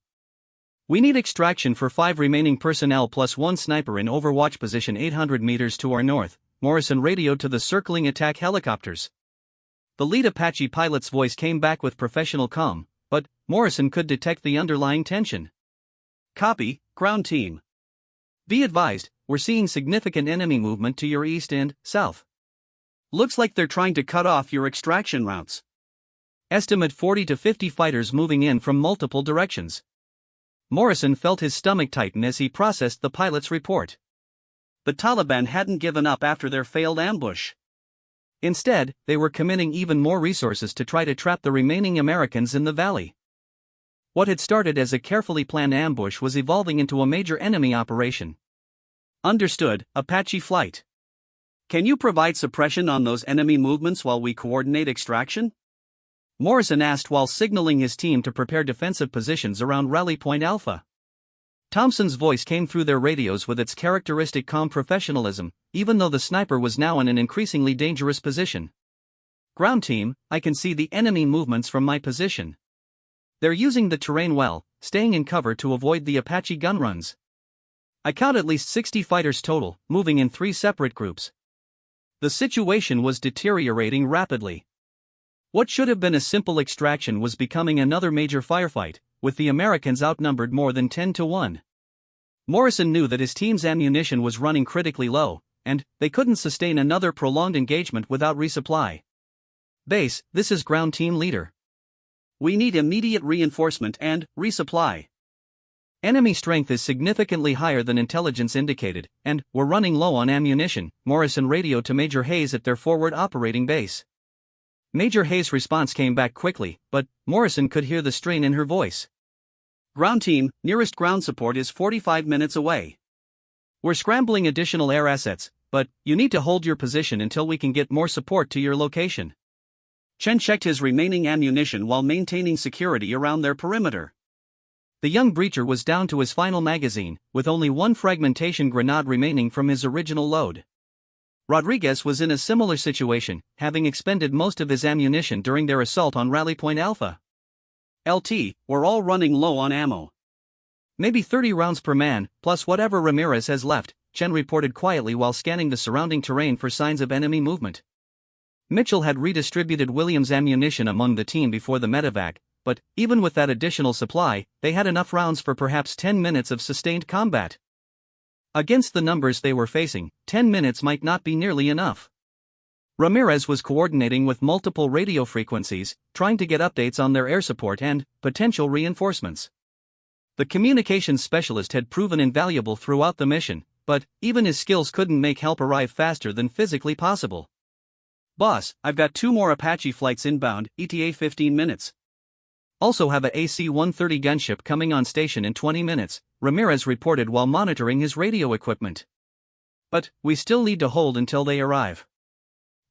We need extraction for 5 remaining personnel plus 1 sniper in overwatch position 800 meters to our north, Morrison radioed to the circling attack helicopters. The lead Apache pilot's voice came back with professional calm, but Morrison could detect the underlying tension. Copy, ground team. Be advised, we're seeing significant enemy movement to your east and south. Looks like they're trying to cut off your extraction routes. Estimate 40 to 50 fighters moving in from multiple directions. Morrison felt his stomach tighten as he processed the pilot's report. The Taliban hadn't given up after their failed ambush. Instead, they were committing even more resources to try to trap the remaining Americans in the valley. What had started as a carefully planned ambush was evolving into a major enemy operation. Understood, Apache Flight. Can you provide suppression on those enemy movements while we coordinate extraction? Morrison asked while signaling his team to prepare defensive positions around Rally Point Alpha. Thompson's voice came through their radios with its characteristic calm professionalism, even though the sniper was now in an increasingly dangerous position. Ground team, I can see the enemy movements from my position. They're using the terrain well, staying in cover to avoid the Apache gun runs. I count at least 60 fighters total, moving in 3 separate groups. The situation was deteriorating rapidly. What should have been a simple extraction was becoming another major firefight, with the Americans outnumbered more than 10 to 1. Morrison knew that his team's ammunition was running critically low, and they couldn't sustain another prolonged engagement without resupply. Base, this is ground team leader. We need immediate reinforcement and resupply. Enemy strength is significantly higher than intelligence indicated, and we're running low on ammunition, Morrison radioed to Major Hayes at their forward operating base. Major Hayes' response came back quickly, but Morrison could hear the strain in her voice. Ground team, nearest ground support is 45 minutes away. We're scrambling additional air assets, but you need to hold your position until we can get more support to your location. Chen checked his remaining ammunition while maintaining security around their perimeter. The young breacher was down to his final magazine, with only 1 fragmentation grenade remaining from his original load. Rodriguez was in a similar situation, having expended most of his ammunition during their assault on Rally Point Alpha. LT, we're all running low on ammo. Maybe 30 rounds per man, plus whatever Ramirez has left, Chen reported quietly while scanning the surrounding terrain for signs of enemy movement. Mitchell had redistributed Williams' ammunition among the team before the medevac, but even with that additional supply, they had enough rounds for perhaps 10 minutes of sustained combat. Against the numbers they were facing, 10 minutes might not be nearly enough. Ramirez was coordinating with multiple radio frequencies, trying to get updates on their air support and potential reinforcements. The communications specialist had proven invaluable throughout the mission, but even his skills couldn't make help arrive faster than physically possible. Boss, I've got 2 more Apache flights inbound, ETA 15 minutes. Also have a AC-130 gunship coming on station in 20 minutes, Ramirez reported while monitoring his radio equipment. But we still need to hold until they arrive.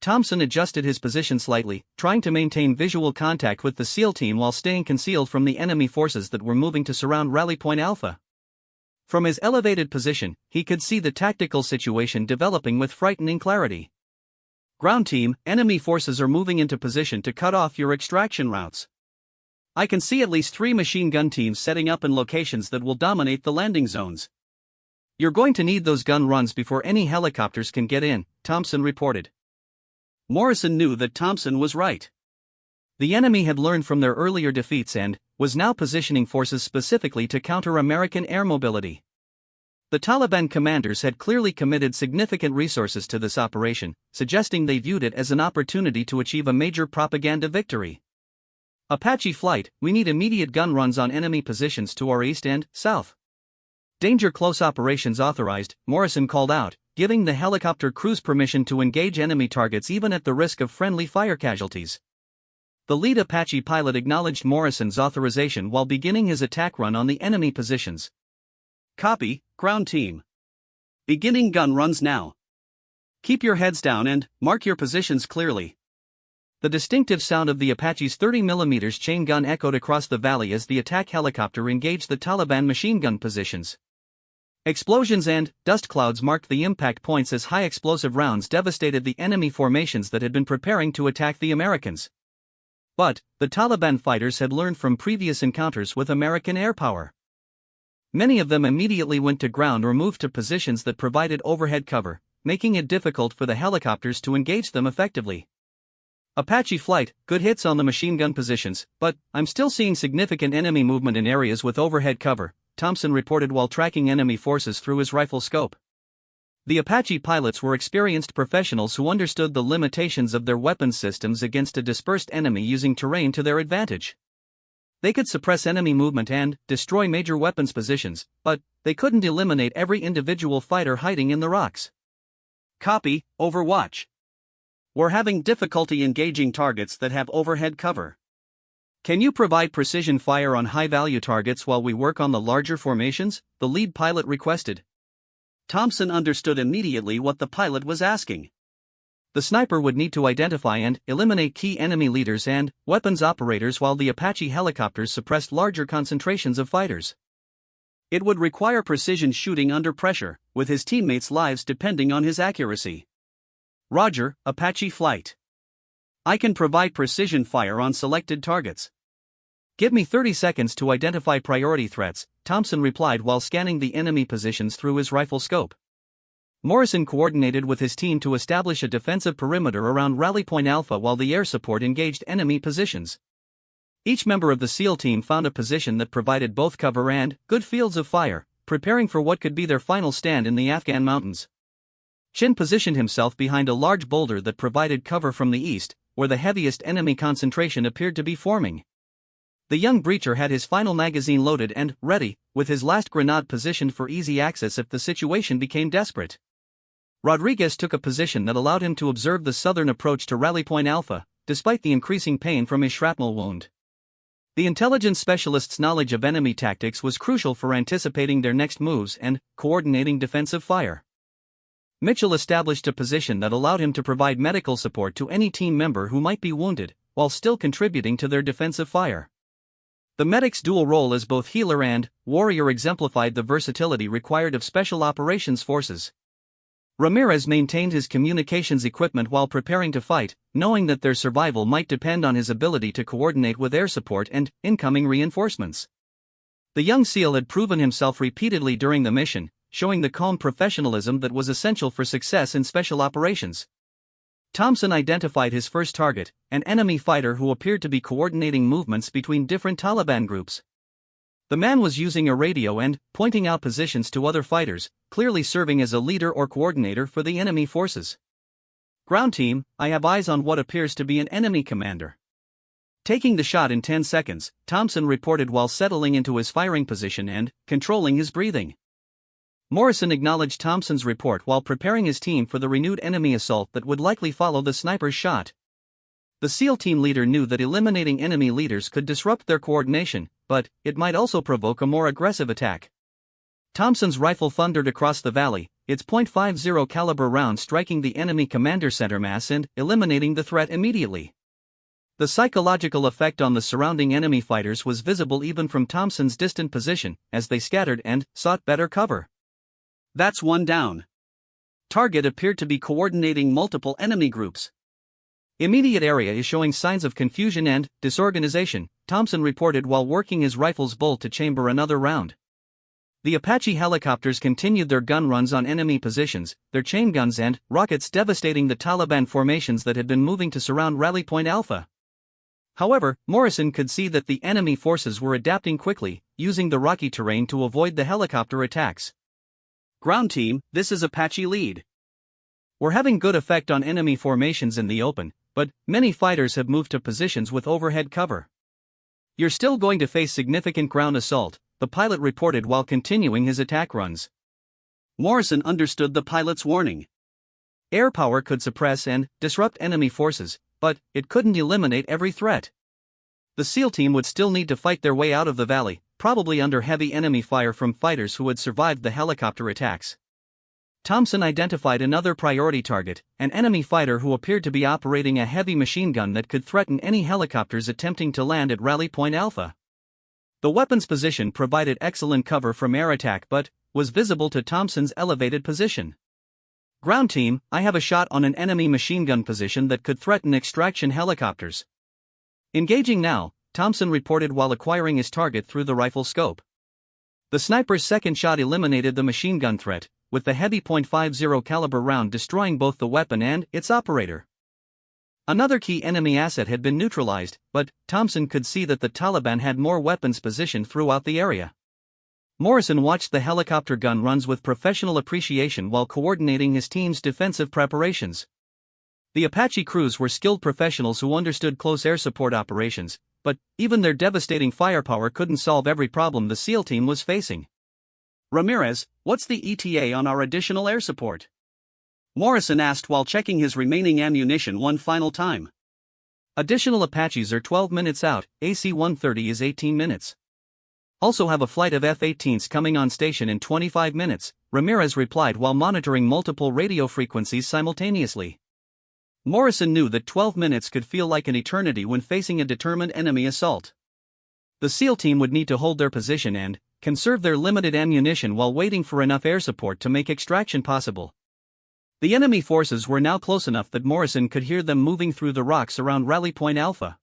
Thompson adjusted his position slightly, trying to maintain visual contact with the SEAL team while staying concealed from the enemy forces that were moving to surround Rally Point Alpha. From his elevated position, he could see the tactical situation developing with frightening clarity. Ground team, enemy forces are moving into position to cut off your extraction routes. I can see at least 3 machine gun teams setting up in locations that will dominate the landing zones. You're going to need those gun runs before any helicopters can get in, Thompson reported. Morrison knew that Thompson was right. The enemy had learned from their earlier defeats and was now positioning forces specifically to counter American air mobility. The Taliban commanders had clearly committed significant resources to this operation, suggesting they viewed it as an opportunity to achieve a major propaganda victory. Apache flight, we need immediate gun runs on enemy positions to our east and south. Danger close operations authorized, Morrison called out, giving the helicopter crews permission to engage enemy targets even at the risk of friendly fire casualties. The lead Apache pilot acknowledged Morrison's authorization while beginning his attack run on the enemy positions. Copy, ground team. Beginning gun runs now. Keep your heads down and mark your positions clearly. The distinctive sound of the Apache's 30mm chain gun echoed across the valley as the attack helicopter engaged the Taliban machine gun positions. Explosions and dust clouds marked the impact points as high explosive rounds devastated the enemy formations that had been preparing to attack the Americans. But the Taliban fighters had learned from previous encounters with American air power. Many of them immediately went to ground or moved to positions that provided overhead cover, making it difficult for the helicopters to engage them effectively. Apache flight, good hits on the machine gun positions, but I'm still seeing significant enemy movement in areas with overhead cover, Thompson reported while tracking enemy forces through his rifle scope. The Apache pilots were experienced professionals who understood the limitations of their weapons systems against a dispersed enemy using terrain to their advantage. They could suppress enemy movement and destroy major weapons positions, but they couldn't eliminate every individual fighter hiding in the rocks. Copy, Overwatch. We're having difficulty engaging targets that have overhead cover. Can you provide precision fire on high-value targets while we work on the larger formations? The lead pilot requested. Thompson understood immediately what the pilot was asking. The sniper would need to identify and eliminate key enemy leaders and weapons operators while the Apache helicopters suppressed larger concentrations of fighters. It would require precision shooting under pressure, with his teammates' lives depending on his accuracy. Roger, Apache flight. I can provide precision fire on selected targets. Give me 30 seconds to identify priority threats, Thompson replied while scanning the enemy positions through his rifle scope. Morrison coordinated with his team to establish a defensive perimeter around Rally Point Alpha while the air support engaged enemy positions. Each member of the SEAL team found a position that provided both cover and good fields of fire, preparing for what could be their final stand in the Afghan mountains. Chin positioned himself behind a large boulder that provided cover from the east, where the heaviest enemy concentration appeared to be forming. The young breacher had his final magazine loaded and ready, with his last grenade positioned for easy access if the situation became desperate. Rodriguez took a position that allowed him to observe the southern approach to Rally Point Alpha, despite the increasing pain from his shrapnel wound. The intelligence specialist's knowledge of enemy tactics was crucial for anticipating their next moves and coordinating defensive fire. Mitchell established a position that allowed him to provide medical support to any team member who might be wounded, while still contributing to their defensive fire. The medic's dual role as both healer and warrior exemplified the versatility required of special operations forces. Ramirez maintained his communications equipment while preparing to fight, knowing that their survival might depend on his ability to coordinate with air support and incoming reinforcements. The young SEAL had proven himself repeatedly during the mission, showing the calm professionalism that was essential for success in special operations. Thompson identified his first target, an enemy fighter who appeared to be coordinating movements between different Taliban groups. The man was using a radio and pointing out positions to other fighters, clearly serving as a leader or coordinator for the enemy forces. Ground team, I have eyes on what appears to be an enemy commander. Taking the shot in 10 seconds, Thompson reported while settling into his firing position and controlling his breathing. Morrison acknowledged Thompson's report while preparing his team for the renewed enemy assault that would likely follow the sniper's shot. The SEAL team leader knew that eliminating enemy leaders could disrupt their coordination, but it might also provoke a more aggressive attack. Thompson's rifle thundered across the valley, its .50 caliber round striking the enemy commander center mass and eliminating the threat immediately. The psychological effect on the surrounding enemy fighters was visible even from Thompson's distant position, as they scattered and sought better cover. That's one down. Target appeared to be coordinating multiple enemy groups. Immediate area is showing signs of confusion and disorganization, Thompson reported while working his rifle's bolt to chamber another round. The Apache helicopters continued their gun runs on enemy positions, their chain guns and rockets devastating the Taliban formations that had been moving to surround Rally Point Alpha. However, Morrison could see that the enemy forces were adapting quickly, using the rocky terrain to avoid the helicopter attacks. Ground team, this is Apache lead. We're having good effect on enemy formations in the open, but many fighters have moved to positions with overhead cover. You're still going to face significant ground assault, the pilot reported while continuing his attack runs. Morrison understood the pilot's warning. Air power could suppress and disrupt enemy forces, but it couldn't eliminate every threat. The SEAL team would still need to fight their way out of the valley, probably under heavy enemy fire from fighters who had survived the helicopter attacks. Thompson identified another priority target, an enemy fighter who appeared to be operating a heavy machine gun that could threaten any helicopters attempting to land at Rally Point Alpha. The weapon's position provided excellent cover from air attack but was visible to Thompson's elevated position. Ground team, I have a shot on an enemy machine gun position that could threaten extraction helicopters. Engaging now, Thompson reported while acquiring his target through the rifle scope. The sniper's second shot eliminated the machine gun threat, with the heavy .50 caliber round destroying both the weapon and its operator. Another key enemy asset had been neutralized, but Thompson could see that the Taliban had more weapons positioned throughout the area. Morrison watched the helicopter gun runs with professional appreciation while coordinating his team's defensive preparations. The Apache crews were skilled professionals who understood close air support operations, but even their devastating firepower couldn't solve every problem the SEAL team was facing. Ramirez, what's the ETA on our additional air support? Morrison asked while checking his remaining ammunition one final time. Additional Apaches are 12 minutes out, AC-130 is 18 minutes. Also have a flight of F-18s coming on station in 25 minutes, Ramirez replied while monitoring multiple radio frequencies simultaneously. Morrison knew that 12 minutes could feel like an eternity when facing a determined enemy assault. The SEAL team would need to hold their position and conserve their limited ammunition while waiting for enough air support to make extraction possible. The enemy forces were now close enough that Morrison could hear them moving through the rocks around Rally Point Alpha.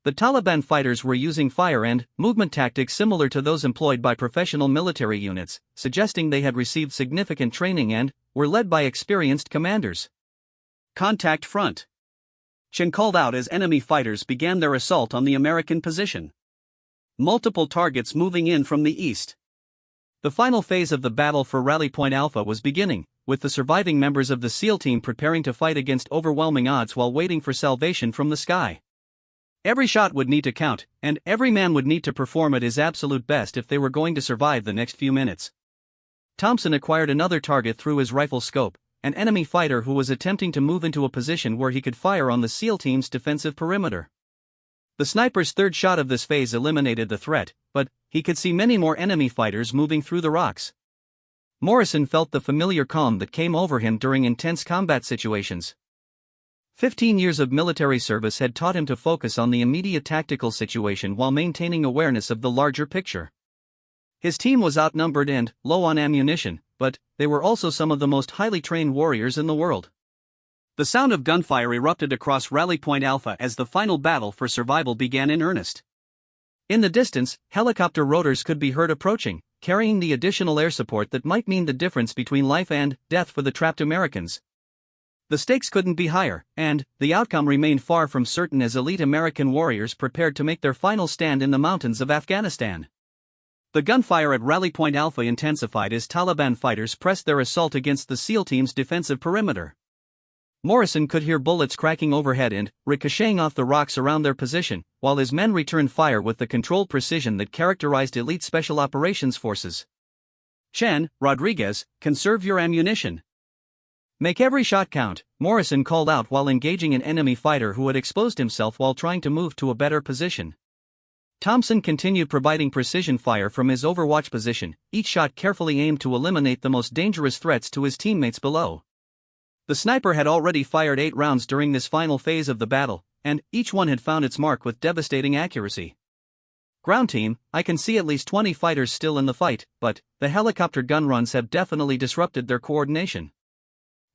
The Taliban fighters were using fire and movement tactics similar to those employed by professional military units, suggesting they had received significant training and were led by experienced commanders. Contact front. Chen called out as enemy fighters began their assault on the American position. Multiple targets moving in from the east. The final phase of the battle for Rally Point Alpha was beginning, with the surviving members of the SEAL team preparing to fight against overwhelming odds while waiting for salvation from the sky. Every shot would need to count, and every man would need to perform at his absolute best if they were going to survive the next few minutes. Thompson acquired another target through his rifle scope, an enemy fighter who was attempting to move into a position where he could fire on the SEAL team's defensive perimeter. The sniper's third shot of this phase eliminated the threat, but he could see many more enemy fighters moving through the rocks. Morrison felt the familiar calm that came over him during intense combat situations. 15 years of military service had taught him to focus on the immediate tactical situation while maintaining awareness of the larger picture. His team was outnumbered and low on ammunition, but they were also some of the most highly trained warriors in the world. The sound of gunfire erupted across Rally Point Alpha as the final battle for survival began in earnest. In the distance, helicopter rotors could be heard approaching, carrying the additional air support that might mean the difference between life and death for the trapped Americans. The stakes couldn't be higher, and the outcome remained far from certain as elite American warriors prepared to make their final stand in the mountains of Afghanistan. The gunfire at Rally Point Alpha intensified as Taliban fighters pressed their assault against the SEAL team's defensive perimeter. Morrison could hear bullets cracking overhead and ricocheting off the rocks around their position, while his men returned fire with the controlled precision that characterized elite special operations forces. Chen, Rodriguez, conserve your ammunition. Make every shot count, Morrison called out while engaging an enemy fighter who had exposed himself while trying to move to a better position. Thompson continued providing precision fire from his overwatch position, each shot carefully aimed to eliminate the most dangerous threats to his teammates below. The sniper had already fired 8 rounds during this final phase of the battle, and each one had found its mark with devastating accuracy. Ground team, I can see at least 20 fighters still in the fight, but the helicopter gun runs have definitely disrupted their coordination.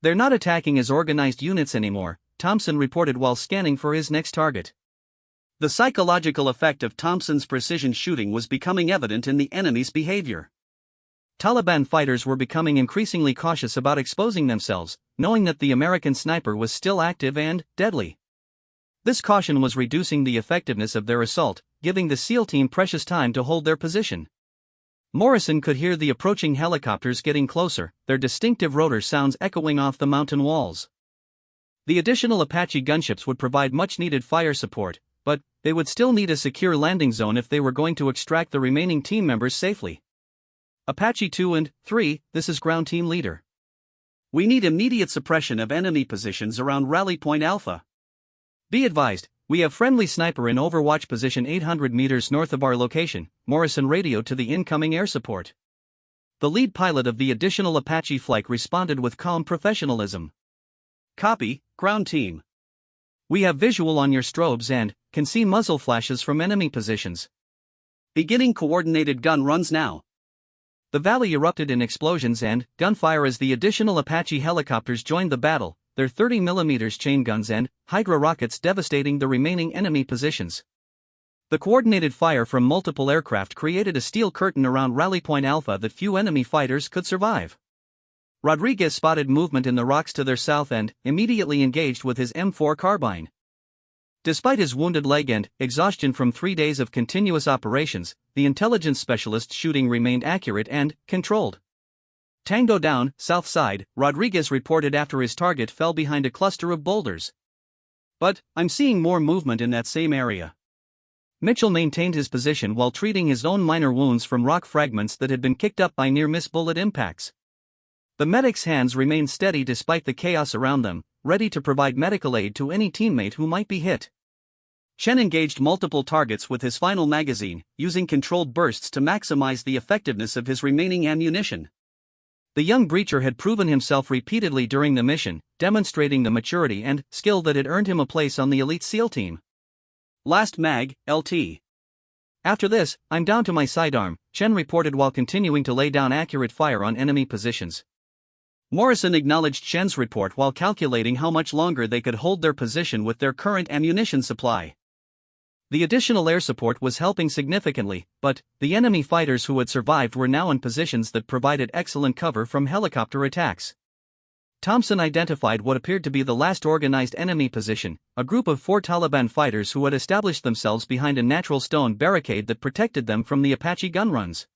They're not attacking as organized units anymore, Thompson reported while scanning for his next target. The psychological effect of Thompson's precision shooting was becoming evident in the enemy's behavior. Taliban fighters were becoming increasingly cautious about exposing themselves, knowing that the American sniper was still active and deadly. This caution was reducing the effectiveness of their assault, giving the SEAL team precious time to hold their position. Morrison could hear the approaching helicopters getting closer, their distinctive rotor sounds echoing off the mountain walls. The additional Apache gunships would provide much-needed fire support, but they would still need a secure landing zone if they were going to extract the remaining team members safely. Apache 2 and 3, this is ground team leader. We need immediate suppression of enemy positions around Rally Point Alpha. Be advised, we have friendly sniper in overwatch position 800 meters north of our location, Morrison radioed to the incoming air support. The lead pilot of the additional Apache flight responded with calm professionalism. Copy, ground team. We have visual on your strobes and can see muzzle flashes from enemy positions. Beginning coordinated gun runs now. The valley erupted in explosions and gunfire as the additional Apache helicopters joined the battle, their 30mm chain guns and Hydra rockets devastating the remaining enemy positions. The coordinated fire from multiple aircraft created a steel curtain around Rally Point Alpha that few enemy fighters could survive. Rodriguez spotted movement in the rocks to their south and immediately engaged with his M4 carbine. Despite his wounded leg and exhaustion from 3 days of continuous operations, the intelligence specialist's shooting remained accurate and controlled. Tango down, south side, Rodriguez reported after his target fell behind a cluster of boulders. But I'm seeing more movement in that same area. Mitchell maintained his position while treating his own minor wounds from rock fragments that had been kicked up by near-miss bullet impacts. The medic's hands remained steady despite the chaos around them, ready to provide medical aid to any teammate who might be hit. Chen engaged multiple targets with his final magazine, using controlled bursts to maximize the effectiveness of his remaining ammunition. The young breacher had proven himself repeatedly during the mission, demonstrating the maturity and skill that had earned him a place on the elite SEAL team. Last mag, LT. After this, I'm down to my sidearm, Chen reported while continuing to lay down accurate fire on enemy positions. Morrison acknowledged Chen's report while calculating how much longer they could hold their position with their current ammunition supply. The additional air support was helping significantly, but the enemy fighters who had survived were now in positions that provided excellent cover from helicopter attacks. Thompson identified what appeared to be the last organized enemy position, a group of 4 Taliban fighters who had established themselves behind a natural stone barricade that protected them from the Apache gun runs.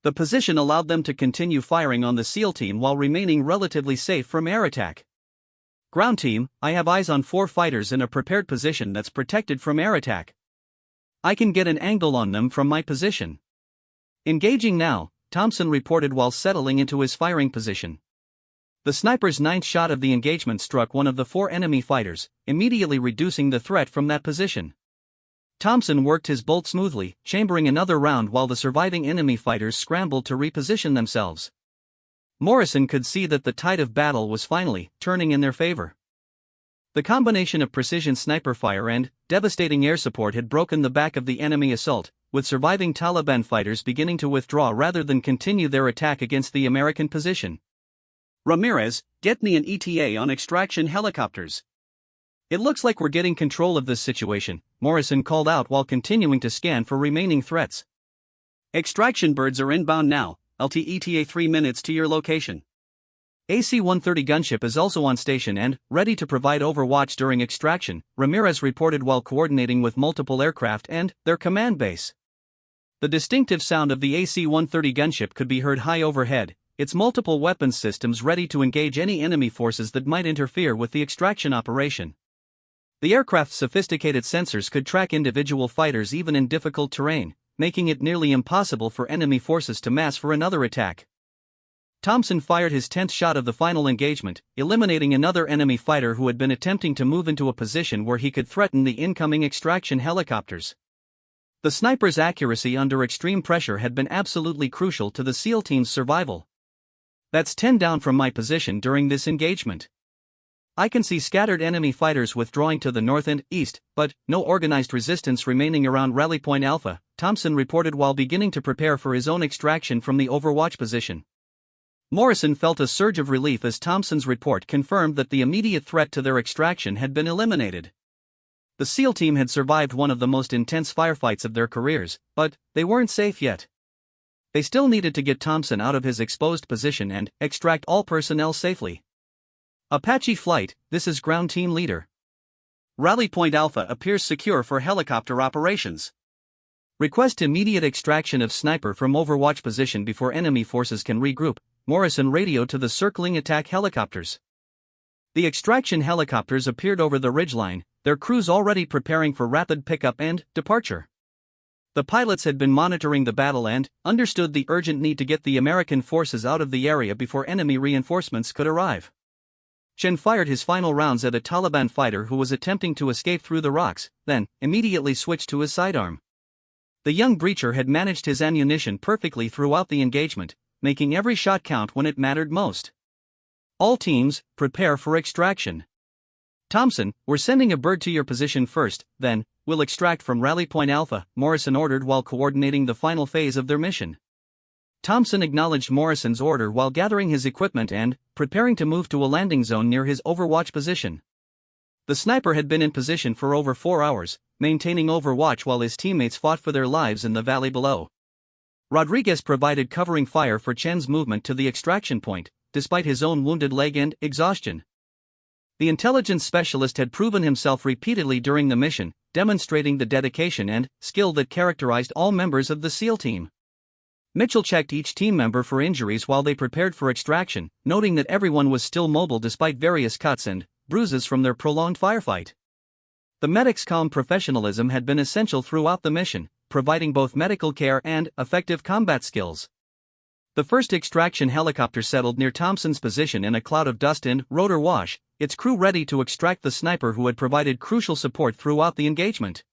The position allowed them to continue firing on the SEAL team while remaining relatively safe from air attack. Ground team, I have eyes on 4 fighters in a prepared position that's protected from air attack. I can get an angle on them from my position. Engaging now, Thompson reported while settling into his firing position. The sniper's 9th shot of the engagement struck one of the 4 enemy fighters, immediately reducing the threat from that position. Thompson worked his bolt smoothly, chambering another round while the surviving enemy fighters scrambled to reposition themselves. Morrison could see that the tide of battle was finally turning in their favor. The combination of precision sniper fire and devastating air support had broken the back of the enemy assault, with surviving Taliban fighters beginning to withdraw rather than continue their attack against the American position. Ramirez, get me an ETA on extraction helicopters. It looks like we're getting control of this situation, Morrison called out while continuing to scan for remaining threats. Extraction birds are inbound now, LT ETA 3 minutes to your location. AC-130 gunship is also on station and ready to provide overwatch during extraction, Ramirez reported while coordinating with multiple aircraft and their command base. The distinctive sound of the AC-130 gunship could be heard high overhead, its multiple weapons systems ready to engage any enemy forces that might interfere with the extraction operation. The aircraft's sophisticated sensors could track individual fighters even in difficult terrain, making it nearly impossible for enemy forces to mass for another attack. Thompson fired his 10th shot of the final engagement, eliminating another enemy fighter who had been attempting to move into a position where he could threaten the incoming extraction helicopters. The sniper's accuracy under extreme pressure had been absolutely crucial to the SEAL team's survival. That's 10 down from my position during this engagement. I can see scattered enemy fighters withdrawing to the north and east, but no organized resistance remaining around Rally Point Alpha, Thompson reported while beginning to prepare for his own extraction from the overwatch position. Morrison felt a surge of relief as Thompson's report confirmed that the immediate threat to their extraction had been eliminated. The SEAL team had survived one of the most intense firefights of their careers, but they weren't safe yet. They still needed to get Thompson out of his exposed position and extract all personnel safely. Apache Flight, this is Ground Team Leader. Rally Point Alpha appears secure for helicopter operations. Request immediate extraction of sniper from overwatch position before enemy forces can regroup, Morrison radioed to the circling attack helicopters. The extraction helicopters appeared over the ridgeline, their crews already preparing for rapid pickup and departure. The pilots had been monitoring the battle and understood the urgent need to get the American forces out of the area before enemy reinforcements could arrive. Chen fired his final rounds at a Taliban fighter who was attempting to escape through the rocks, then immediately switched to his sidearm. The young breacher had managed his ammunition perfectly throughout the engagement, making every shot count when it mattered most. All teams, prepare for extraction. Thompson, we're sending a bird to your position first, then we'll extract from Rally Point Alpha, Morrison ordered while coordinating the final phase of their mission. Thompson acknowledged Morrison's order while gathering his equipment and preparing to move to a landing zone near his overwatch position. The sniper had been in position for over 4 hours, maintaining overwatch while his teammates fought for their lives in the valley below. Rodriguez provided covering fire for Chen's movement to the extraction point, despite his own wounded leg and exhaustion. The intelligence specialist had proven himself repeatedly during the mission, demonstrating the dedication and skill that characterized all members of the SEAL team. Mitchell checked each team member for injuries while they prepared for extraction, noting that everyone was still mobile despite various cuts and bruises from their prolonged firefight. The medic's calm professionalism had been essential throughout the mission, providing both medical care and effective combat skills. The first extraction helicopter settled near Thompson's position in a cloud of dust and rotor wash, its crew ready to extract the sniper who had provided crucial support throughout the engagement.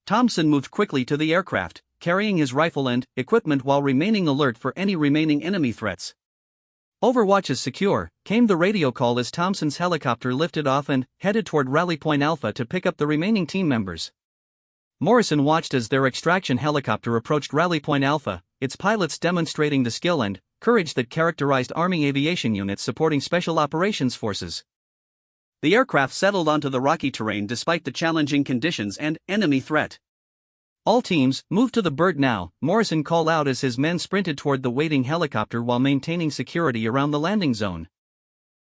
Thompson moved quickly to the aircraft, carrying his rifle and equipment while remaining alert for any remaining enemy threats. Overwatch is secure, came the radio call as Thompson's helicopter lifted off and headed toward Rally Point Alpha to pick up the remaining team members. Morrison watched as their extraction helicopter approached Rally Point Alpha, its pilots demonstrating the skill and courage that characterized Army aviation units supporting Special Operations Forces. The aircraft settled onto the rocky terrain despite the challenging conditions and enemy threat. All teams, move to the bird now, Morrison called out as his men sprinted toward the waiting helicopter while maintaining security around the landing zone.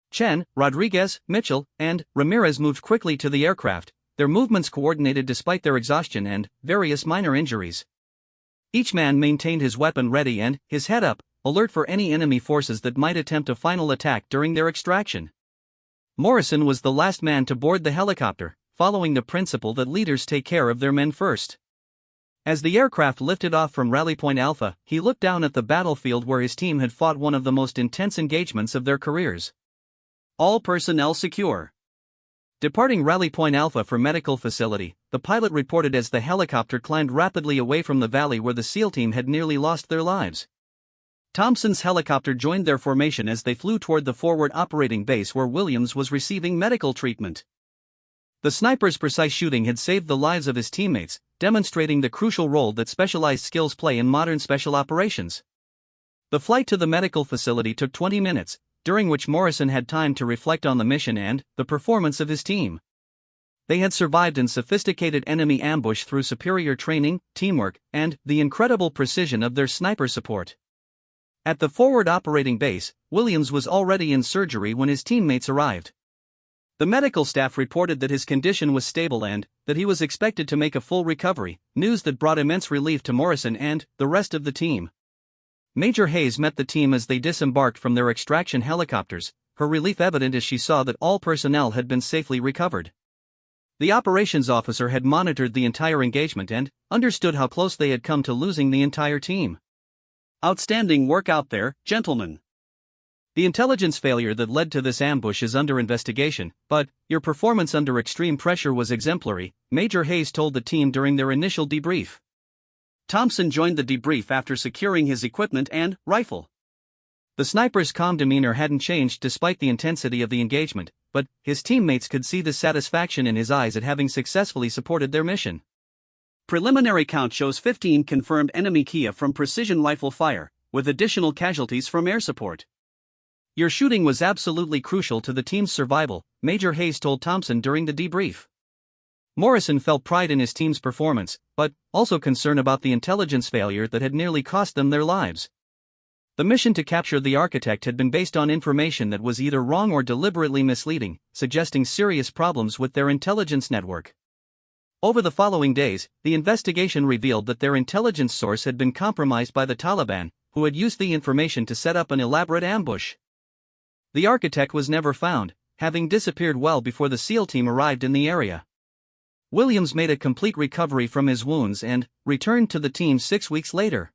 Chen, Rodriguez, Mitchell, and Ramirez moved quickly to the aircraft, their movements coordinated despite their exhaustion and various minor injuries. Each man maintained his weapon ready and his head up, alert for any enemy forces that might attempt a final attack during their extraction. Morrison was the last man to board the helicopter, following the principle that leaders take care of their men first. As the aircraft lifted off from Rally Point Alpha, he looked down at the battlefield where his team had fought one of the most intense engagements of their careers. All personnel secure. Departing Rally Point Alpha for medical facility, the pilot reported as the helicopter climbed rapidly away from the valley where the SEAL team had nearly lost their lives. Thompson's helicopter joined their formation as they flew toward the forward operating base where Williams was receiving medical treatment. The sniper's precise shooting had saved the lives of his teammates, demonstrating the crucial role that specialized skills play in modern special operations. The flight to the medical facility took 20 minutes, during which Morrison had time to reflect on the mission and the performance of his team. They had survived in sophisticated enemy ambush through superior training, teamwork, and the incredible precision of their sniper support. At the forward operating base, Williams was already in surgery when his teammates arrived. The medical staff reported that his condition was stable and that he was expected to make a full recovery, news that brought immense relief to Morrison and the rest of the team. Major Hayes met the team as they disembarked from their extraction helicopters, her relief evident as she saw that all personnel had been safely recovered. The operations officer had monitored the entire engagement and understood how close they had come to losing the entire team. Outstanding work out there, gentlemen. The intelligence failure that led to this ambush is under investigation, but your performance under extreme pressure was exemplary, Major Hayes told the team during their initial debrief. Thompson joined the debrief after securing his equipment and rifle. The sniper's calm demeanor hadn't changed despite the intensity of the engagement, but his teammates could see the satisfaction in his eyes at having successfully supported their mission. Preliminary count shows 15 confirmed enemy Kia from precision rifle fire, with additional casualties from air support. Your shooting was absolutely crucial to the team's survival, Major Hayes told Thompson during the debrief. Morrison felt pride in his team's performance, but also concern about the intelligence failure that had nearly cost them their lives. The mission to capture the architect had been based on information that was either wrong or deliberately misleading, suggesting serious problems with their intelligence network. Over the following days, the investigation revealed that their intelligence source had been compromised by the Taliban, who had used the information to set up an elaborate ambush. The architect was never found, having disappeared well before the SEAL team arrived in the area. Williams made a complete recovery from his wounds and returned to the team 6 weeks later.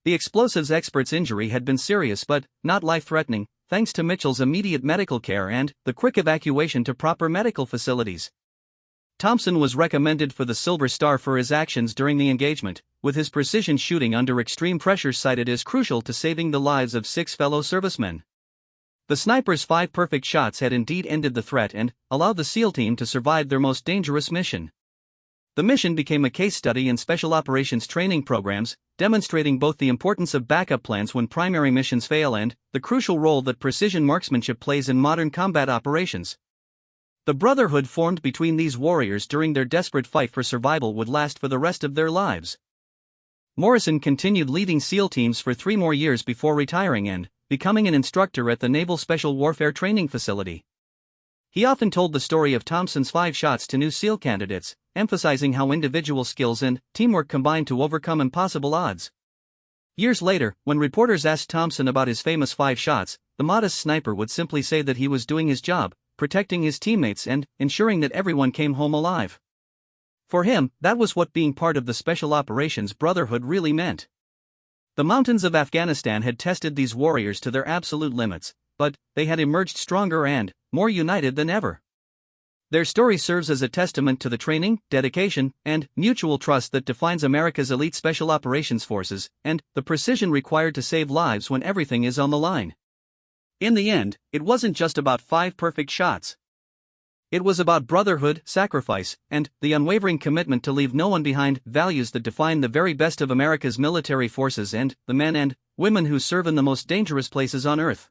The explosives expert's injury had been serious but not life-threatening, thanks to Mitchell's immediate medical care and the quick evacuation to proper medical facilities. Thompson was recommended for the Silver Star for his actions during the engagement, with his precision shooting under extreme pressure cited as crucial to saving the lives of 6 fellow servicemen. The sniper's 5 perfect shots had indeed ended the threat and allowed the SEAL team to survive their most dangerous mission. The mission became a case study in special operations training programs, demonstrating both the importance of backup plans when primary missions fail and the crucial role that precision marksmanship plays in modern combat operations. The brotherhood formed between these warriors during their desperate fight for survival would last for the rest of their lives. Morrison continued leading SEAL teams for 3 more years before retiring and becoming an instructor at the Naval Special Warfare Training Facility. He often told the story of Thompson's 5 shots to new SEAL candidates, emphasizing how individual skills and teamwork combined to overcome impossible odds. Years later, when reporters asked Thompson about his famous 5 shots, the modest sniper would simply say that he was doing his job, protecting his teammates and ensuring that everyone came home alive. For him, that was what being part of the Special Operations Brotherhood really meant. The mountains of Afghanistan had tested these warriors to their absolute limits, but they had emerged stronger and more united than ever. Their story serves as a testament to the training, dedication, and mutual trust that defines America's elite special operations forces, and the precision required to save lives when everything is on the line. In the end, it wasn't just about 5 perfect shots. It was about brotherhood, sacrifice, and the unwavering commitment to leave no one behind, values that define the very best of America's military forces and the men and women who serve in the most dangerous places on Earth.